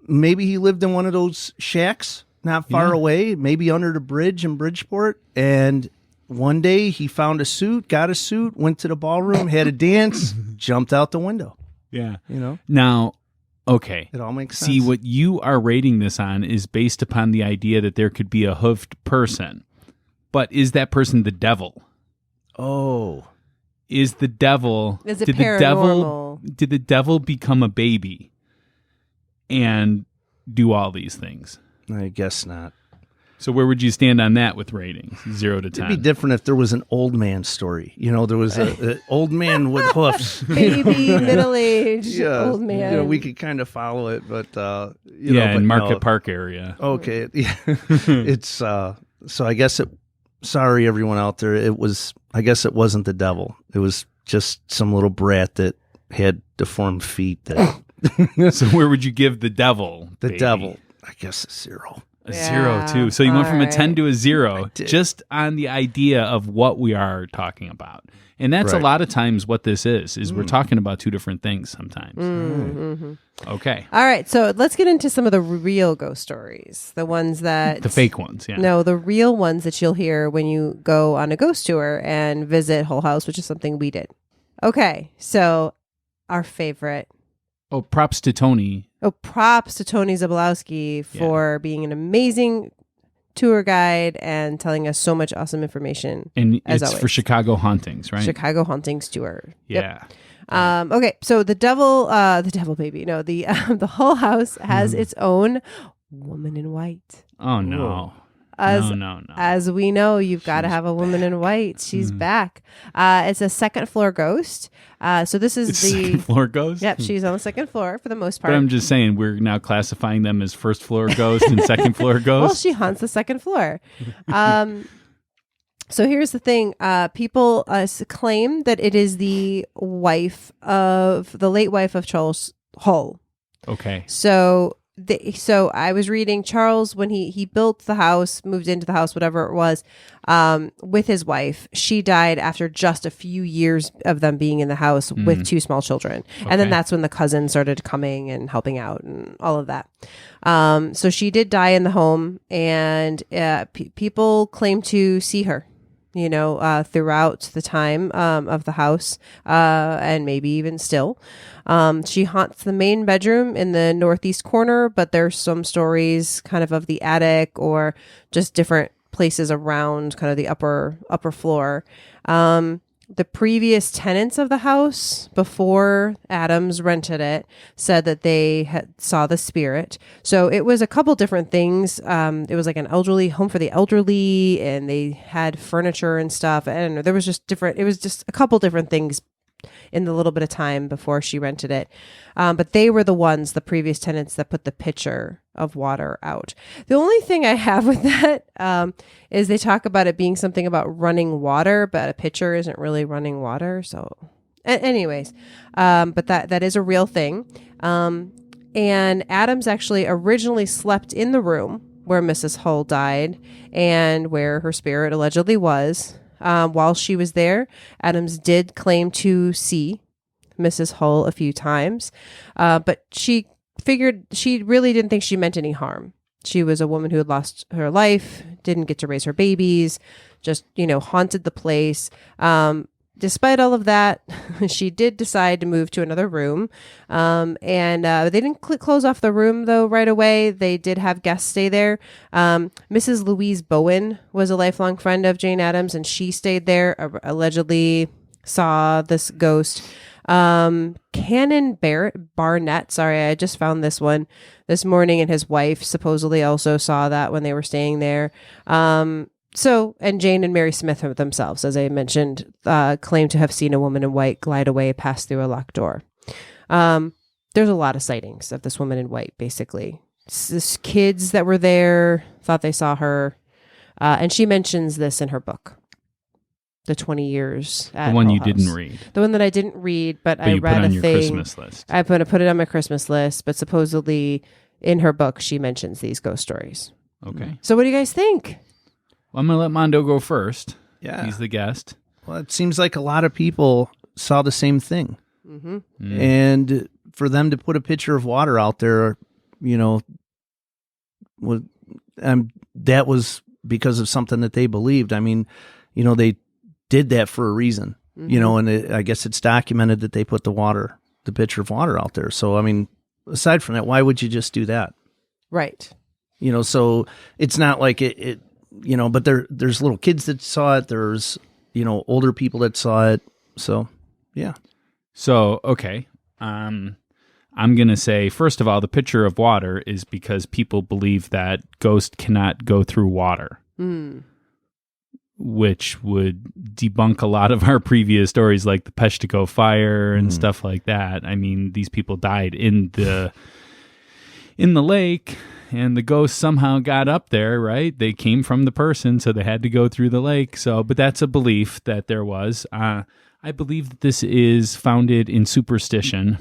maybe he lived in one of those shacks not far away, maybe under the bridge in Bridgeport. And one day he found a suit, got a suit, went to the ballroom, had a dance, jumped out the window. Yeah. You know, Now, okay. it all makes sense. See, what you are rating this on is based upon the idea that there could be a hoofed person. But is that person the devil? Oh. Is the devil Is it did the devil paranormal? did the devil become a baby and do all these things? I guess not. So where would you stand on that with ratings? 0 to 10. It'd be different if there was an old man story. There was an old man with hoofs. Baby, middle-aged, old man. We could kind of follow it, but in Market Park area. Okay, yeah. It's so I guess it. Sorry, everyone out there. I guess it wasn't the devil. It was just some little brat that had deformed feet. So where would you give the devil? The baby? devil. I guess a 0. A Yeah, 0 too. So you went from a 10 alright. to a 0 did. just on the idea of what we are talking about. And that's a Right. lot of times what this is we're talking about 2 different things sometimes. Okay. All right, so let's get into some of the real ghost stories. The ones that... The fake ones, yeah. No, the real ones that you'll hear when you go on a ghost tour and visit Whole House, which is something we did. Okay, so our favorite, Oh, props to Tony. Oh, props to Tony Zablowski for being an amazing tour guide and telling us so much awesome information. And as it's always. for Chicago Hauntings, right? Chicago Hauntings tour. Yeah. Yep. Okay, so the devil baby. No, the Hull House has its own woman in white. Oh no. No. As we know, you've got to have a woman in white. She's back. It's a second floor ghost. So this is the second floor ghost. Yep, she's on the second floor for the most part. But I'm just saying, we're now classifying them as first floor ghosts and second floor Well, ghosts. she haunts the second floor. So here's the thing. People claim that it is the late wife of Charles Hull. Okay. So I was reading Charles when he built the house, moved into the house, whatever it was, with his wife. She died after just a few years of them being in the house with two small children. And then that's when the cousin started coming and helping out and all of that. So she did die in the home, and people claim to see her, throughout the time of the house, and maybe even still. She haunts the main bedroom in the northeast corner, but there's some stories kind of the attic or just different places around kind of the upper floor. The previous tenants of the house before Addams rented it said that they saw the spirit. So it was a couple different things. It was like an elderly home for the elderly, and they had furniture and stuff. I don't know. There was just different. It was just a couple different things in the little bit of time before she rented it. But they were the previous tenants that put the pitcher of water out. The only thing I have with that is they talk about it being something about running water, but a pitcher isn't really running water. So anyways, but that is a real thing. And Addams actually originally slept in the room where Mrs. Hull died and where her spirit allegedly was. While she was there, Addams did claim to see Mrs. Hull a few times, but she figured she really didn't think she meant any harm. She was a woman who had lost her life, didn't get to raise her babies, just, haunted the place. Despite all of that, she did decide to move to another room. And they didn't close off the room, though, right away. They did have guests stay there. Mrs. Louise Bowen was a lifelong friend of Jane Addams, and she stayed there, allegedly saw this ghost. Canon Barnett, sorry, I just found this one this morning, and his wife supposedly also saw that when they were staying there. And Jane and Mary Smith themselves, as I mentioned, claim to have seen a woman in white glide away past through a locked door. There's a lot of sightings of this woman in white, basically. This kids that were there thought they saw her. And she mentions this in her book, The 20 Years at The one Hull you House. didn't read. The one that I didn't read, but I you read put on a your thing. Christmas list. I put it on my Christmas list, but supposedly in her book, she mentions these ghost stories. Okay. So what do you guys think? Well, I'm going to let Mondo go first. Yeah. He's the guest. Well, it seems like a lot of people saw the same thing. Mm-hmm. And for them to put a pitcher of water out there, that was because of something that they believed. I mean, they did that for a reason, Mm-hmm. and I guess it's documented that they put the pitcher of water out there. So, I mean, aside from that, why would you just do that? Right. So it's not like it but there's little kids that saw it. There's, older people that saw it. So, yeah. So, okay. I'm going to say, first of all, the pitcher of water is because people believe that ghosts cannot go through water, which would debunk a lot of our previous stories like the Peshtigo fire and stuff like that. I mean, these people died in the lake, and the ghost somehow got up there, right? They came from the person, so they had to go through the lake. So, but that's a belief that there was. I believe that this is founded in superstition,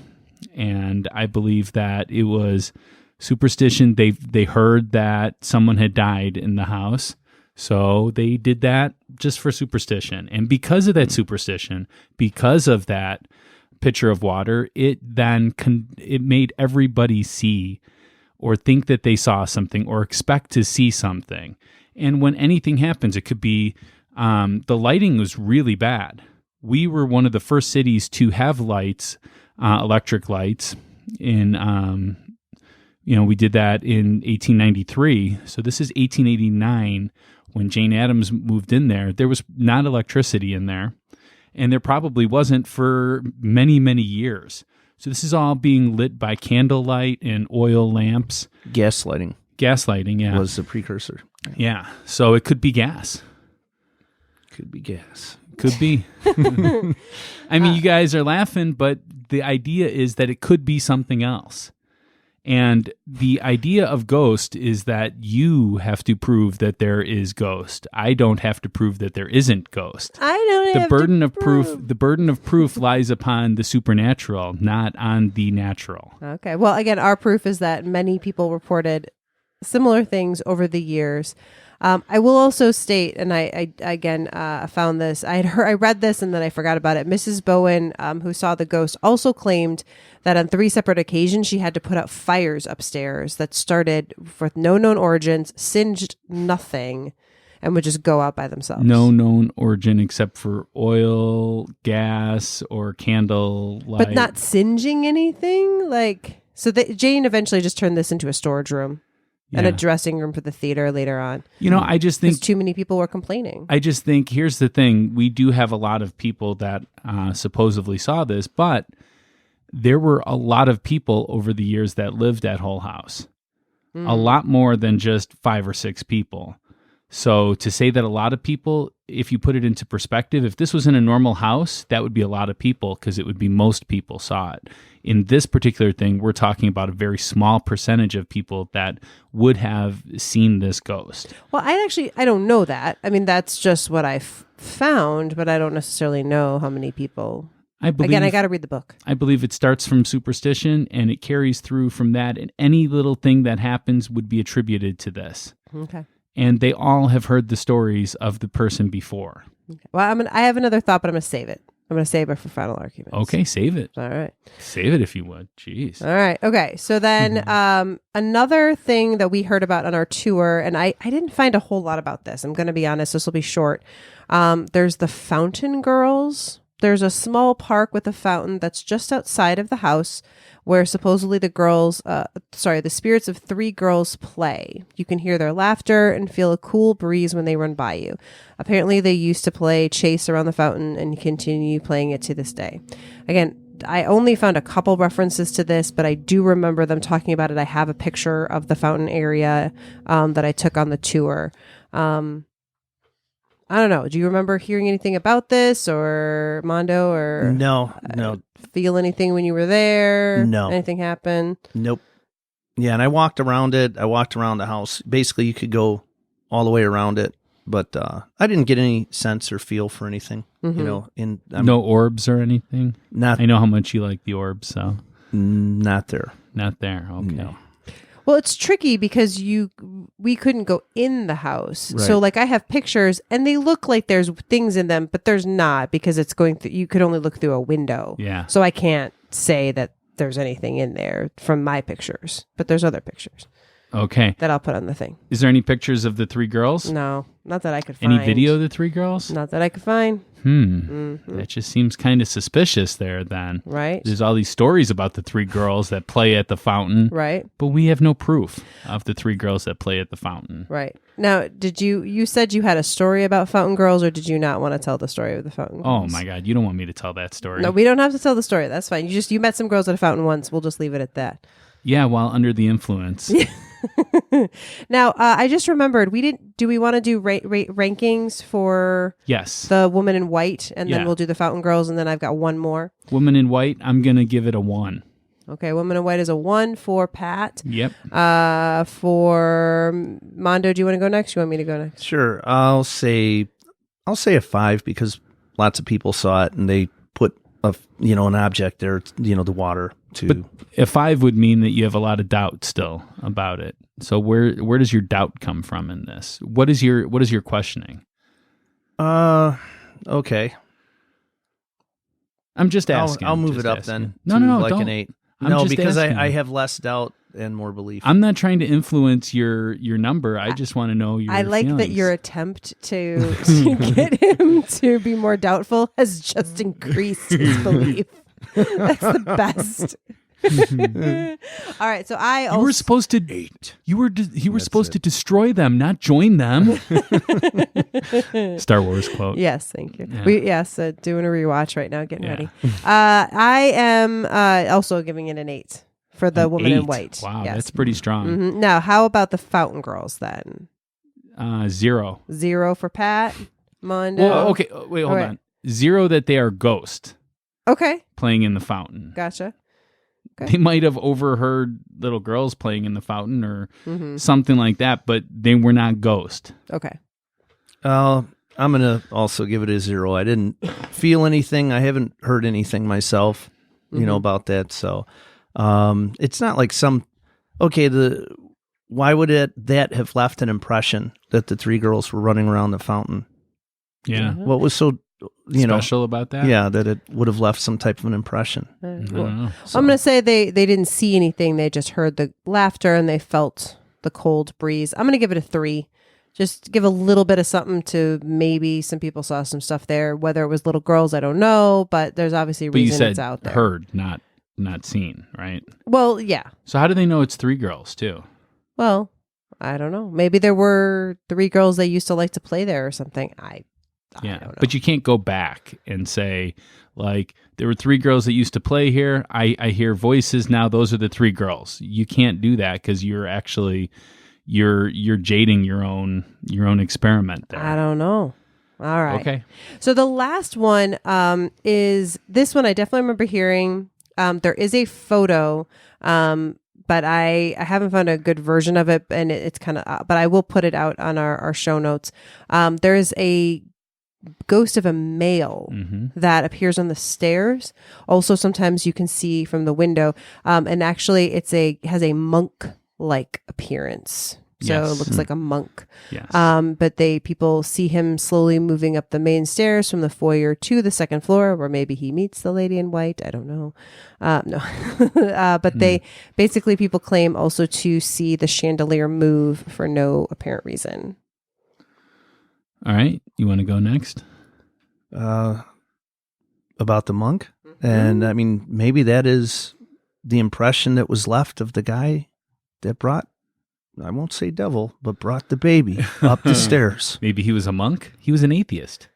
and I believe that it was superstition. They heard that someone had died in the house, so they did that just for superstition. And because of that superstition, because of that pitcher of water, it made everybody see or think that they saw something or expect to see something. And when anything happens, it could be the lighting was really bad. We were one of the first cities to have lights, electric lights, we did that in 1893. So this is 1889 when Jane Addams moved in there. There was not electricity in there, and there probably wasn't for many, many years. So this is all being lit by candlelight and oil lamps. Gaslighting. Gaslighting, yeah. Was the precursor. Yeah. So it could be gas. Could be gas. Could be. I mean, you guys are laughing, but the idea is that it could be something else. And the idea of ghost is that you have to prove that there is ghost. I don't have to prove that there isn't ghost. I don't have burden to of proof. The burden of proof lies upon the supernatural, not on the natural. Okay. Well, again, our proof is that many people reported similar things over the years. I will also state, and I again found this. I read this and then I forgot about it. Mrs. Bowen, who saw the ghost, also claimed that on 3 separate occasions she had to put out fires upstairs that started with no known origins, singed nothing, and would just go out by themselves. No known origin except for oil, gas, or candle light. But not singeing anything. Jane eventually just turned this into a storage room. And a dressing room for the theater later on. I just think too many people were complaining. I just think here's the thing. We do have a lot of people that supposedly saw this, but there were a lot of people over the years that lived at Hull House. A lot more than just 5 or 6 people. So to say that a lot of people, if you put it into perspective, if this was in a normal house, that would be a lot of people because it would be most people saw it. In this particular thing, we're talking about a very small percentage of people that would have seen this ghost. Well, I don't know that. I mean, that's just what I found, but I don't necessarily know how many people. I got to read the book. I believe it starts from superstition and it carries through from that, and any little thing that happens would be attributed to this. Okay. And they all have heard the stories of the person before. Okay. Well, I have another thought, but I'm going to save it. I'm going to save it for final arguments. Okay, save it. All right. Save it if you would. Jeez. All right. Okay. So then another thing that we heard about on our tour, and I didn't find a whole lot about this. I'm going to be honest. This will be short. There's the Fountain Girls. There's a small park with a fountain that's just outside of the house where supposedly the spirits of 3 girls play. You can hear their laughter and feel a cool breeze when they run by you. Apparently, they used to play chase around the fountain and continue playing it to this day. Again, I only found a couple references to this, but I do remember them talking about it. I have a picture of the fountain area that I took on the tour. I don't know. Do you remember hearing anything about this, or Mondo, or no? Feel anything when you were there? No. Anything happen? Nope. Yeah, and I walked around it. I walked around the house. Basically, you could go all the way around it, but I didn't get any sense or feel for anything. Mm-hmm. No orbs or anything. Not. I know how much you like the orbs, so not there. Not there. Okay. No. Well, it's tricky because we couldn't go in the house. Right. So I have pictures and they look like there's things in them, but there's not because it's going through, you could only look through a window. Yeah. So I can't say that there's anything in there from my pictures, but there's other pictures. Okay. That I'll put on the thing. Is there any pictures of the 3 girls? No, not that I could find. Any video of the 3 girls? Not that I could find. Mm-hmm. That just seems kind of suspicious there then. Right. There's all these stories about the 3 girls that play at the fountain. Right. But we have no proof of the 3 girls that play at the fountain. Right. Now, you said you had a story about Fountain Girls, or did you not want to tell the story of the Fountain Girls? Oh my God. You don't want me to tell that story. No, we don't have to tell the story. That's fine. You met some girls at a fountain once. We'll just leave it at that. Yeah, while under the influence. Now, I just remembered do we want to do rankings for Yes. the Woman in White, and then Yeah. we'll do the Fountain Girls, and then I've got one more. Woman in White, I'm going to give it a 1. Okay, Woman in White is a 1 for Pat. Yep. For Mondo, do you want to go next? You want me to go next? Sure. I'll say a 5 because lots of people saw it and they put an object there, the water to. But a 5 would mean that you have a lot of doubt still about it. So where does your doubt come from in this? What is your questioning? Okay. I'm just asking. I'll move just it up asking. then. No, like don't. an 8. I'm No, just because asking. I have less doubt and more belief. I'm not trying to influence your number. I just want to know your I like feelings. that your attempt to get him to be more doubtful has just increased his belief. That's the best. All right, so I You also were supposed to supposed to destroy them, not join them. Star Wars quote. Yes, thank you. Yeah. Doing a rewatch right now, getting Yeah. ready. I am also giving it an 8 for the woman in 8. white. Wow, Yes. that's pretty strong. Mhm. Now, how about the Fountain Girls then? 0. 0 for Pat, Mondo. Well, okay, wait, hold Okay. on. 0 that they are ghost Okay, playing in the fountain. gotcha. Okay. They might have overheard little girls playing in the fountain or Mm-hmm. something like that, but they were not ghost. Okay. I'm going to also give it a 0. I didn't feel anything. I haven't heard anything myself, about that. So it's not like why would that have left an impression that the 3 girls were running around the fountain? Yeah. What was so, Special about that? yeah, that it would have left some type of an impression. I don't know. So, I'm going to say they didn't see anything. They just heard the laughter and they felt the cold breeze. I'm going to give it a 3. Just give a little bit of something to maybe some people saw some stuff there. Whether it was little girls, I don't know. But there's obviously a But you reason said it's out there. heard, not seen, right? Well, yeah. So how do they know it's 3 girls too? Well, I don't know. Maybe there were 3 girls that used to like to play there or something. I don't know. But you can't go back and say, like, there were 3 girls that used to play here. I hear voices now. Those are the 3 girls. You can't do that because you're actually you're jading your own experiment there. I don't know. All right. Okay. So the last one is this one. I definitely remember hearing. There is a photo, but I haven't found a good version of it, and it's kind of. But I will put it out on our show notes. There is a ghost of a male that appears on the stairs. Also, sometimes you can see from the window, and actually, has a monk-like appearance. So Yes. it looks like a monk. Yes. But people see him slowly moving up the main stairs from the foyer to the second floor, where maybe he meets the lady in white. I don't know. No. But they basically, people claim also to see the chandelier move for no apparent reason. All right. You want to go next? about the monk. And I mean, maybe that is the impression that was left of the guy that brought, I won't say devil, but brought the baby up the stairs. Maybe he was a monk. He was an atheist.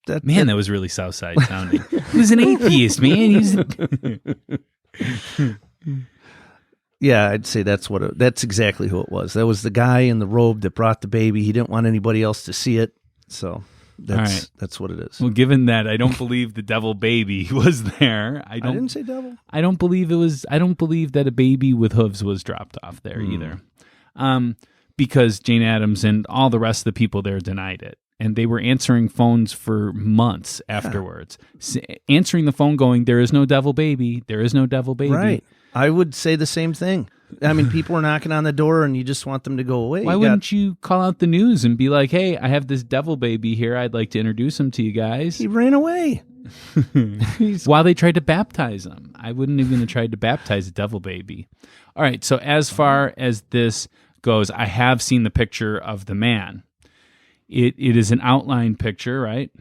That Man, that was really Southside sounding. He was an atheist, man. Yeah, I'd say that's exactly who it was. That was the guy in the robe that brought the baby. He didn't want anybody else to see it. So that's what it is. Well, given that I don't believe the devil baby was there, I didn't say devil. I don't believe that a baby with hooves was dropped off there either. Because Jane Addams and all the rest of the people there denied it. And they were answering phones for months afterwards. Answering the phone going, there is no devil baby. There is no devil baby. Right. I would say the same thing. I mean, people are knocking on the door and you just want them to go away. Why wouldn't you call out the news and be like, hey, I have this devil baby here. I'd like to introduce him to you guys. He ran away. While they tried to baptize him. I wouldn't even have tried to baptize a devil baby. All right. So as far as this goes, I have seen the picture of the man. It is an outline picture, right?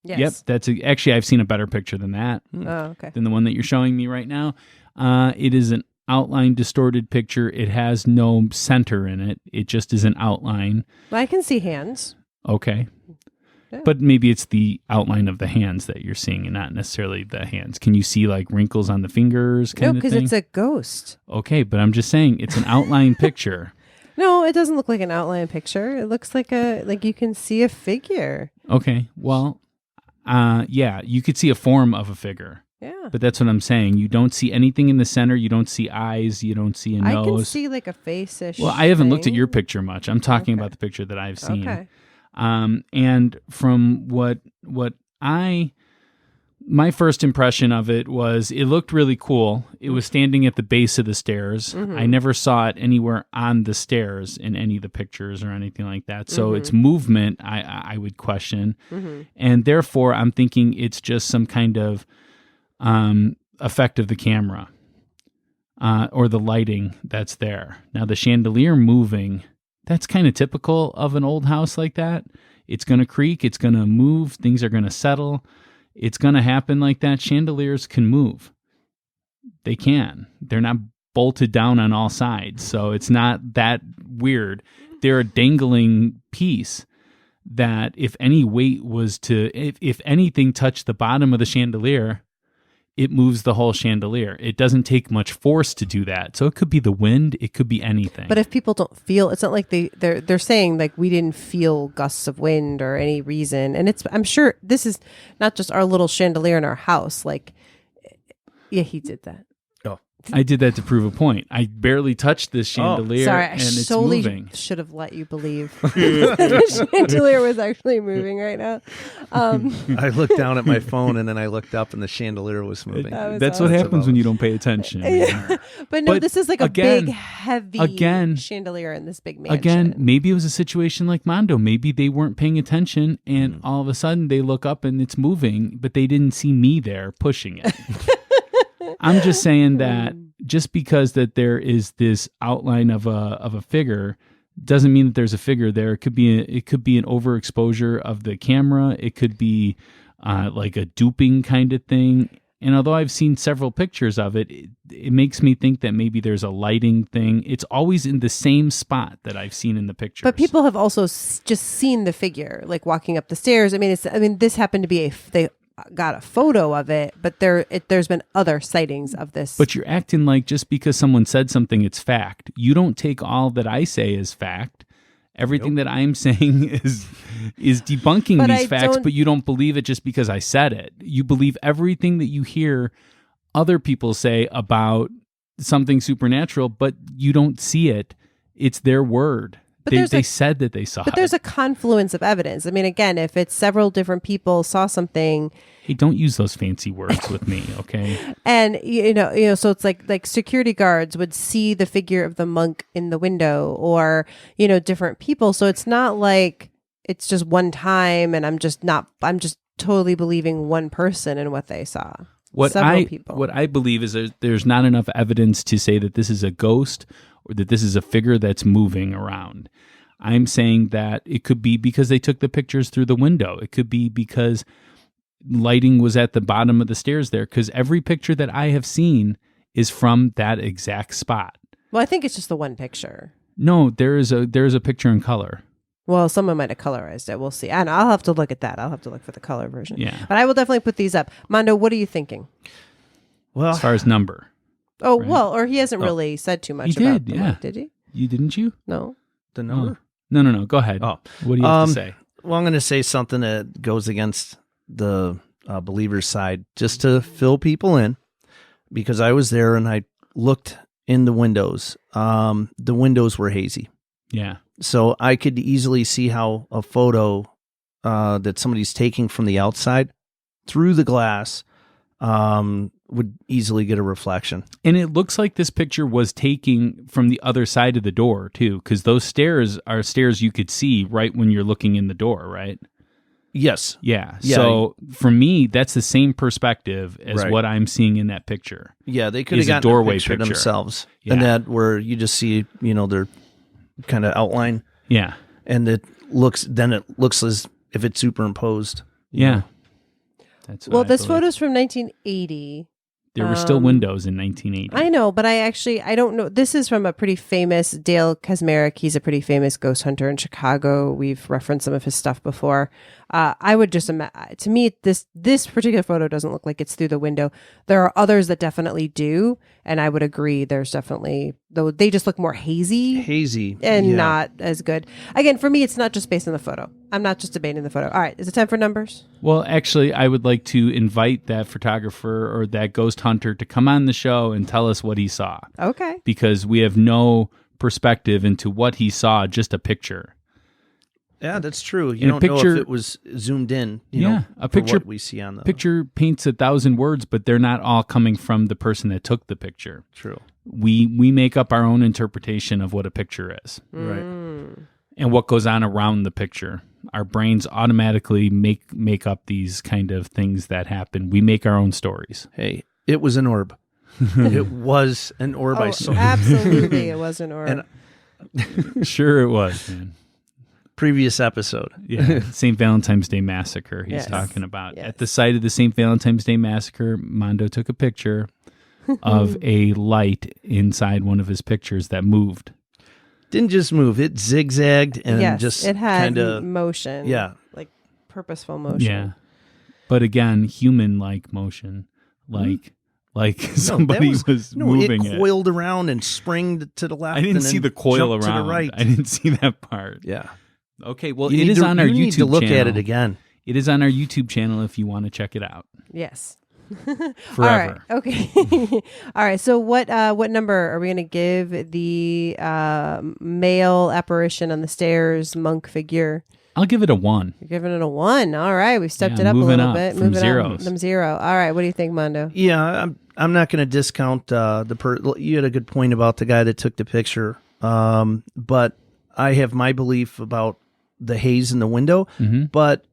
Yes. Yep. Actually, I've seen a better picture than that. Oh, okay. Than the one that you're showing me right now. It is an outline distorted picture. It has no center in it. It just is an outline. Well, I can see hands. Okay. Yeah. But maybe it's the outline of the hands that you're seeing and not necessarily the hands. Can you see like wrinkles on the fingers No, kind of thing? because it's a ghost. Okay, but I'm just saying it's an outline picture. No, it doesn't look like an outline picture. It looks like you can see a figure. Okay. Well, yeah, you could see a form of a figure. Yeah. But that's what I'm saying. You don't see anything in the center. You don't see eyes. You don't see a nose. I can see like a face-ish. Well, I haven't looked at thing. your picture much. I'm talking Okay. about the picture that I've seen. Okay. And from what my first impression of it was it looked really cool. It was standing at the base of the stairs. Mm-hmm. I never saw it anywhere on the stairs in any of the pictures or anything like that. So its movement, I would question. Mm-hmm. And therefore, I'm thinking it's just some kind of effect of the camera or the lighting that's there. Now, the chandelier moving, that's kind of typical of an old house like that. It's going to creak. It's going to move. Things are going to settle. It's going to happen like that. Chandeliers can move. They can. They're not bolted down on all sides, so it's not that weird. They're a dangling piece that if any weight was to, if anything touched the bottom of the chandelier, it moves the whole chandelier. It doesn't take much force to do that. So it could be the wind. It could be anything. But if people don't feel, it's not like they're saying like we didn't feel gusts of wind or any reason. And I'm sure this is not just our little chandelier in our house. Like, yeah, he did that. I did that to prove a point. I barely touched this chandelier, Sorry, and I it's solely moving. should have let you believe the chandelier was actually moving right now. I looked down at my phone and then I looked up and the chandelier was moving. That's what happens when you don't pay attention. But no, But this is like a again- big, heavy chandelier in this big mansion. Again, maybe it was a situation like Mondo. Maybe they weren't paying attention, and all of a sudden they look up and it's moving, but they didn't see me there pushing it. I'm just saying that just because that there is this outline of a figure doesn't mean that there's a figure there. It could be an overexposure of the camera. It could be like a duping kind of thing. And although I've seen several pictures of it, it makes me think that maybe there's a lighting thing. It's always in the same spot that I've seen in the pictures. But people have also just seen the figure, like walking up the stairs. I mean, this happened to be they got a photo of it, but there's been other sightings of this. But you're acting like just because someone said something, it's fact. You don't take all that I say as fact. Everything that I'm saying is debunking these facts, but you don't believe it just because I said it. You believe everything that you hear other people say about something supernatural, but you don't see it. It's their word. They said that they saw it. But there's a confluence of evidence. I mean, again, if it's several different people saw something. Hey, don't use those fancy words with me, okay? And you know, so it's like security guards would see the figure of the monk in the window, or different people. So it's not like it's just one time, and I'm just totally believing one person and what they saw. What I believe is there's not enough evidence to say that this is a ghost or that this is a figure that's moving around. I'm saying that it could be because they took the pictures through the window. It could be because lighting was at the bottom of the stairs there, because every picture that I have seen is from that exact spot. Well, I think it's just the one picture. No, there is a picture in color. Well, someone might have colorized it. We'll see. And I'll have to look at that. I'll have to look for the color version. Yeah. But I will definitely put these up. Mondo, what are you thinking? Well, as far as number. Oh, right? Well, or he hasn't really said too much about the monk, did he? You didn't you? No. The number? No. Go ahead. Oh. What do you have to say? Well, I'm going to say something that goes against the believer's side, just to fill people in, because I was there and I looked in the windows. The windows were hazy. Yeah. So I could easily see how a photo that somebody's taking from the outside through the glass would easily get a reflection. And it looks like this picture was taken from the other side of the door, too, because those stairs are stairs you could see right when you're looking in the door, right? Yes. Yeah. So for me, that's the same perspective as what I'm seeing in that picture. Yeah, they could have gotten a picture themselves. Yeah. And that where you just see, their kind of outline. Yeah. And it looks as if it's superimposed. Yeah. Well, this photo's from 1980. There were still windows in 1980. I know, but I don't know. This is from a pretty famous Dale Kaczmarek. He's a pretty famous ghost hunter in Chicago. We've referenced some of his stuff before. I would just imagine, to me, this particular photo doesn't look like it's through the window. There are others that definitely do, and I would agree. There's definitely, though they just look more hazy, and not as good. Again, for me, it's not just based on the photo. I'm not just debating the photo. All right, is it time for numbers? Well, actually, I would like to invite that photographer or that ghost hunter to come on the show and tell us what he saw. Okay. Because we have no perspective into what he saw, just a picture. Yeah, that's true. You don't know if it was zoomed in. A picture what we see on the picture paints 1,000 words, but they're not all coming from the person that took the picture. True. We make up our own interpretation of what a picture is, right? And what goes on around the picture. Our brains automatically make up these kind of things that happen. We make our own stories. Hey, it was an orb. It was an orb. I saw. Absolutely, it was an orb. Sure, it was, man. Previous episode. Yeah, St. Valentine's Day Massacre he's talking about. Yes. At the site of the St. Valentine's Day Massacre, Mondo took a picture of a light inside one of his pictures that moved. Didn't just move; it zigzagged and yes, just it had kind of motion. Yeah, like purposeful motion. Yeah, but again, human-like motion, like somebody was moving it coiled around and springed to the left. I didn't and see then the coil jumped around. to the right. I didn't see that part. Yeah. Okay, well, You it is on our you YouTube need to look channel. at it again. It is on our YouTube channel if you want to check it out. Yes. Forever. All right. Okay. All right. So what number are we going to give the male apparition on the stairs monk figure? I'll give it a 1. You're giving it a 1. All right. We stepped Yeah, it up a moving little up bit. from Moving zeros. up from 0. All right. What do you think, Mondo? Yeah, I'm not going to discount you had a good point about the guy that took the picture, but I have my belief about the haze in the window. Mm-hmm. But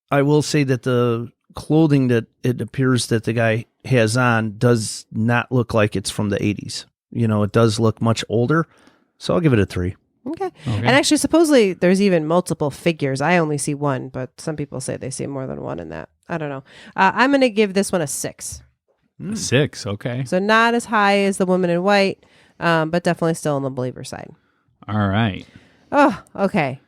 I will say that the clothing that it appears that the guy has on does not look like it's from the 80s. You know, it does look much older. So I'll give it a 3. Okay. And actually, supposedly there's even multiple figures. I only see one, but some people say they see more than one in that. I don't know. I'm going to give this one a 6. A 6, okay. So not as high as the woman in white, but definitely still on the believer side. All right. Oh, okay.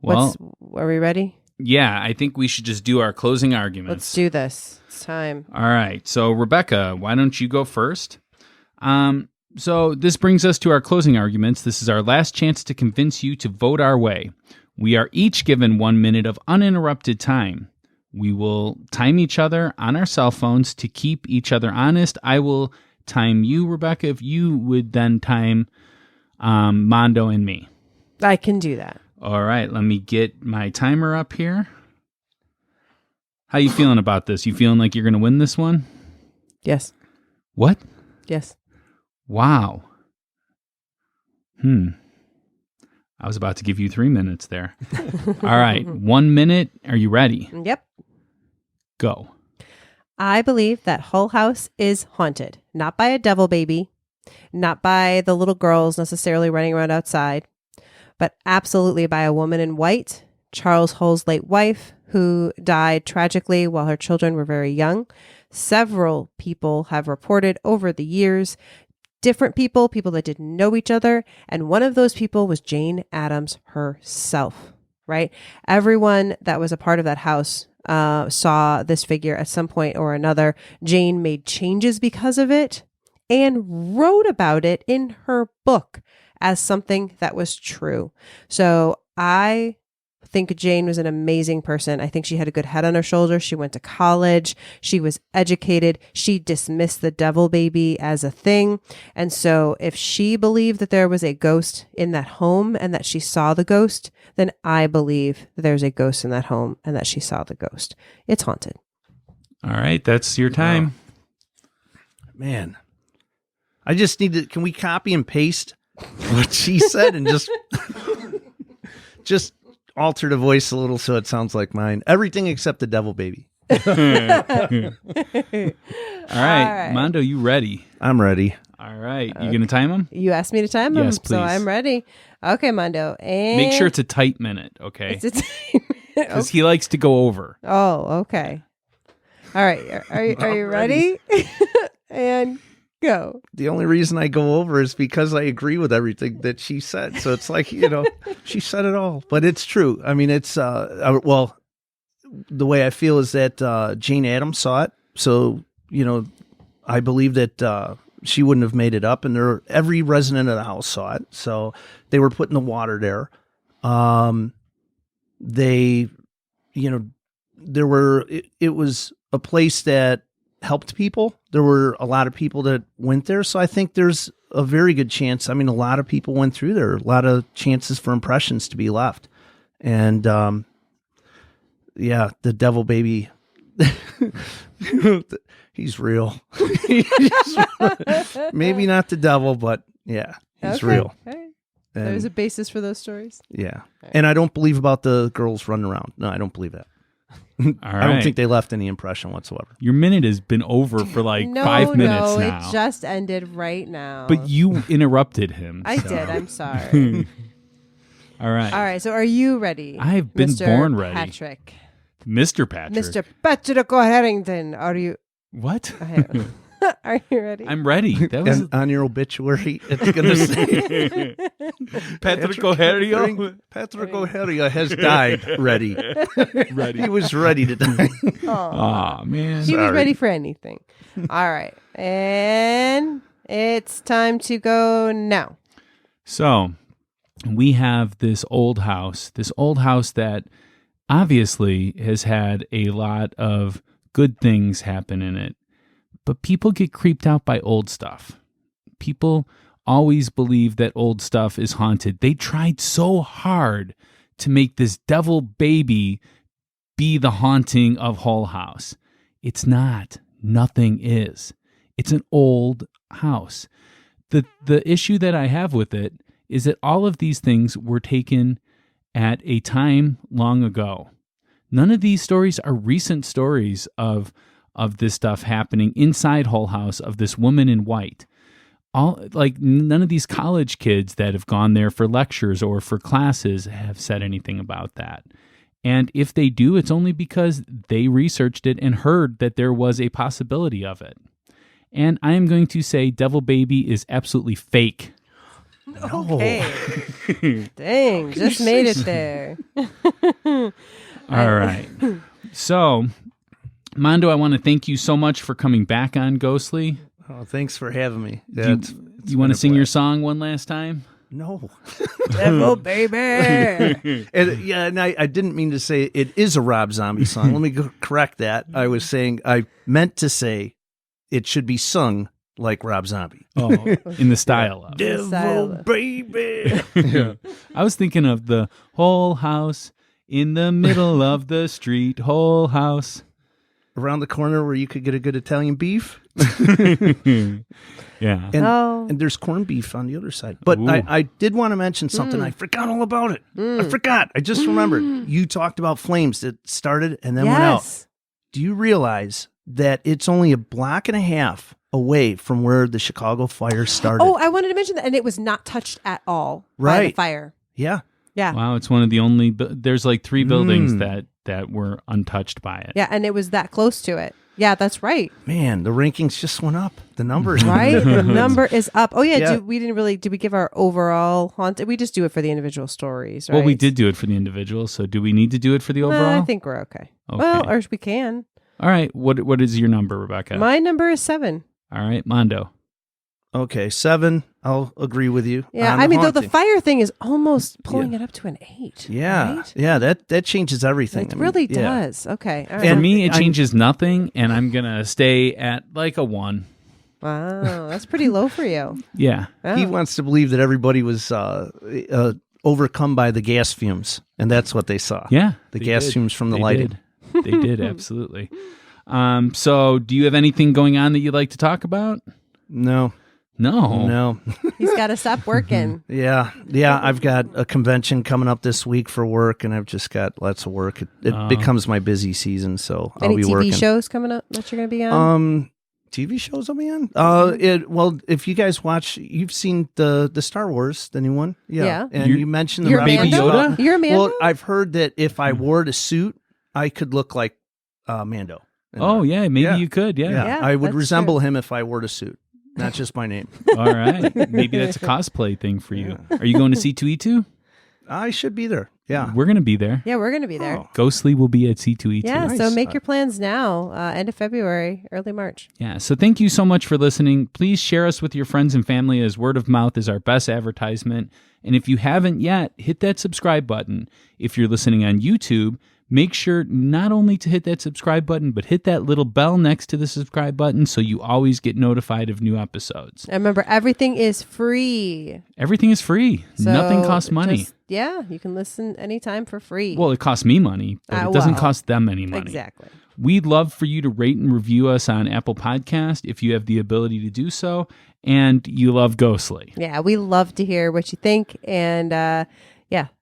Well, Are we ready? yeah, I think we should just do our closing arguments. Let's do this. It's time. All right. So, Rebecca, why don't you go first? So this brings us to our closing arguments. This is our last chance to convince you to vote our way. We are each given 1 minute of uninterrupted time. We will time each other on our cell phones to keep each other honest. I will time you, Rebecca, if you would then time Mondo and me. I can do that. All right, let me get my timer up here. How you feeling about this? You feeling like you're going to win this one? Yes. What? Yes. Wow. I was about to give you 3 minutes there. All right, 1 minute. Are you ready? Yep. Go. I believe that Hull House is haunted, not by a devil baby, not by the little girls necessarily running around outside, but absolutely by a woman in white, Charles Hull's late wife, who died tragically while her children were very young. Several people have reported over the years, different people that didn't know each other, and one of those people was Jane Addams herself, right? Everyone that was a part of that house saw this figure at some point or another. Jane made changes because of it and wrote about it in her book as something that was true. So I think Jane was an amazing person. I think she had a good head on her shoulders. She went to college. She was educated. She dismissed the devil baby as a thing. And so if she believed that there was a ghost in that home and that she saw the ghost, then I believe that there's a ghost in that home and that she saw the ghost. It's haunted. All right, that's your time. Man, I just need to, can we copy and paste what she said and just alter the voice a little so it sounds like mine? Everything except the devil baby. All right, Mondo, you ready? I'm ready. All right, you going to time him? You asked me to time him, Yes, please. so I'm ready. Okay, Mondo. And Make sure it's a tight minute, okay? it's a time. Because he likes to go over. Oh, okay. All right. Are you ready? And go. The only reason I go over is because I agree with everything that she said. So it's like, she said it all, but it's true. I mean, it's, well, the way I feel is that Jane Addams saw it. So, I believe that she wouldn't have made it up, and every resident of the house saw it. So they were putting the water there. It was a place that helped people. There were a lot of people that went there. So I think there's a very good chance. I mean, a lot of people went through there, a lot of chances for impressions to be left. And, the devil baby, he's real. Maybe not the devil, but yeah, he's real. Okay. And, There's a basis for those stories. yeah. And I don't believe about the girls running around. No, I don't believe that. All right. I don't think they left any impression whatsoever. Your minute has been over for like 5 minutes now. It just ended right now. But you interrupted him. I so. did. I'm sorry. All right. All right. So are you ready? I've been Mr. born ready. Patrick. Mr. Patrick. Mr. Patrick Harrington. Are you? What? Are you ready? I'm ready. That was And on your obituary, it's going to say Patrick O'Hario. Patrick O'Hario has died ready. Ready. He was ready to die. Oh man. He was Sorry. ready for anything. All right. And it's time to go now. So we have this old house that obviously has had a lot of good things happen in it, but people get creeped out by old stuff. People always believe that old stuff is haunted. They tried so hard to make this devil baby be the haunting of Hull House. It's not. Nothing is. It's an old house. The issue that I have with it is that all of these things were taken at a time long ago. None of these stories are recent stories of this stuff happening inside Hull House, of this woman in white. None of these college kids that have gone there for lectures or for classes have said anything about that. And if they do, it's only because they researched it and heard that there was a possibility of it. And I am going to say Devil Baby is absolutely fake. Okay. Dang, just made it there. All right. So, Mondo, I want to thank you so much for coming back on Ghostly. Oh, thanks for having me. Do you want to sing your song one last time? No. Devil Baby. And I didn't mean to say it is a Rob Zombie song. Let me correct that. I meant to say it should be sung like Rob Zombie. Oh, in the style of. Devil Baby. I was thinking of the whole house in the middle of the street, whole house. Around the corner where you could get a good Italian beef. Yeah. And there's corned beef on the other side. But I did want to mention something. I forgot all about it. I forgot. I just remembered. You talked about flames that started and then went out. Do you realize that it's only a block and a half away from where the Chicago fire started? Oh, I wanted to mention that. And it was not touched at all by the fire. Yeah. Yeah. Wow, it's one of the only, there's like 3 buildings that were untouched by it. Yeah, and it was that close to it. Yeah, that's right. Man, the rankings just went up. The numbers. Right? The number is up. Oh, yeah. Did we give our overall haunted? We just do it for the individual stories, right? Well, we did do it for the individual, so do we need to do it for the overall? I think we're okay. Well, or we can. All right. What is your number, Rebecca? My number is 7. All right, Mondo. Okay, 7. I'll agree with you. Yeah, I mean, though the fire thing is almost pulling it up to an 8. Yeah, right? yeah, that changes everything. It really does. Okay. All right. For me, it changes nothing, and I'm going to stay at like a 1. Wow, that's pretty low for you. Yeah. Oh. He wants to believe that everybody was overcome by the gas fumes, and that's what they saw. Yeah. The gas fumes from the lighting. They did, absolutely. So do you have anything going on that you'd like to talk about? No. He's got to stop working. Yeah. I've got a convention coming up this week for work, and I've just got lots of work. It becomes my busy season, so I'll Any be TV working. shows coming up that you're going to be on? TV shows I'll be on? Well, if you guys watch, you've seen the Star Wars, the new one. Yeah. And you mentioned the You're Baby Mando? Yoda? You're a Mando? Well, I've heard that if I wore the suit, I could look like Mando. Oh, yeah, maybe you could, Yeah, I would that's resemble true. him if I wore the suit. Not just my name. All right. Maybe that's a cosplay thing for you. Are you going to C2E2? I should be there. Yeah. We're going to be there. Yeah, we're going to be there. Oh. Ghostly will be at C2E2. Yeah, Nice. so make your plans now. End of February, early March. Yeah, so thank you so much for listening. Please share us with your friends and family, as word of mouth is our best advertisement. And if you haven't yet, hit that subscribe button. If you're listening on YouTube, make sure not only to hit that subscribe button, but hit that little bell next to the subscribe button so you always get notified of new episodes. And remember, everything is free. Everything is free. So Nothing costs money. You can listen anytime for free. Well, it costs me money, but it doesn't cost them any money. Exactly. We'd love for you to rate and review us on Apple Podcast if you have the ability to do so, and you love Ghostly. Yeah, we love to hear what you think. And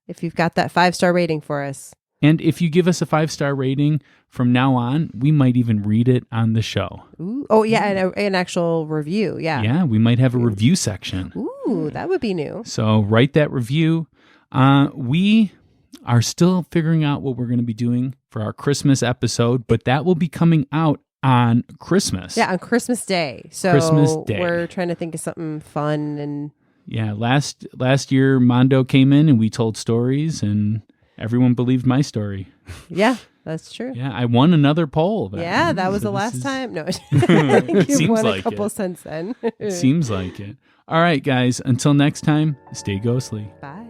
if you've got that 5-star rating for us. And if you give us a 5-star rating from now on, we might even read it on the show. Ooh. Oh, yeah, and an actual review. Yeah. Yeah, we might have a review section. Ooh, that would be new. So write that review. We are still figuring out what we're going to be doing for our Christmas episode, but that will be coming out on Christmas. Yeah, on Christmas Day. So Christmas Day. we're trying to think of something fun and Yeah, last year Mondo came in and we told stories and everyone believed my story. yeah, that's true. Yeah, I won another poll. Yeah, that was So the this last is- time. No, I think you've Seems won like a couple it. since then. Seems like it. All right, guys, until next time, stay ghostly. Bye.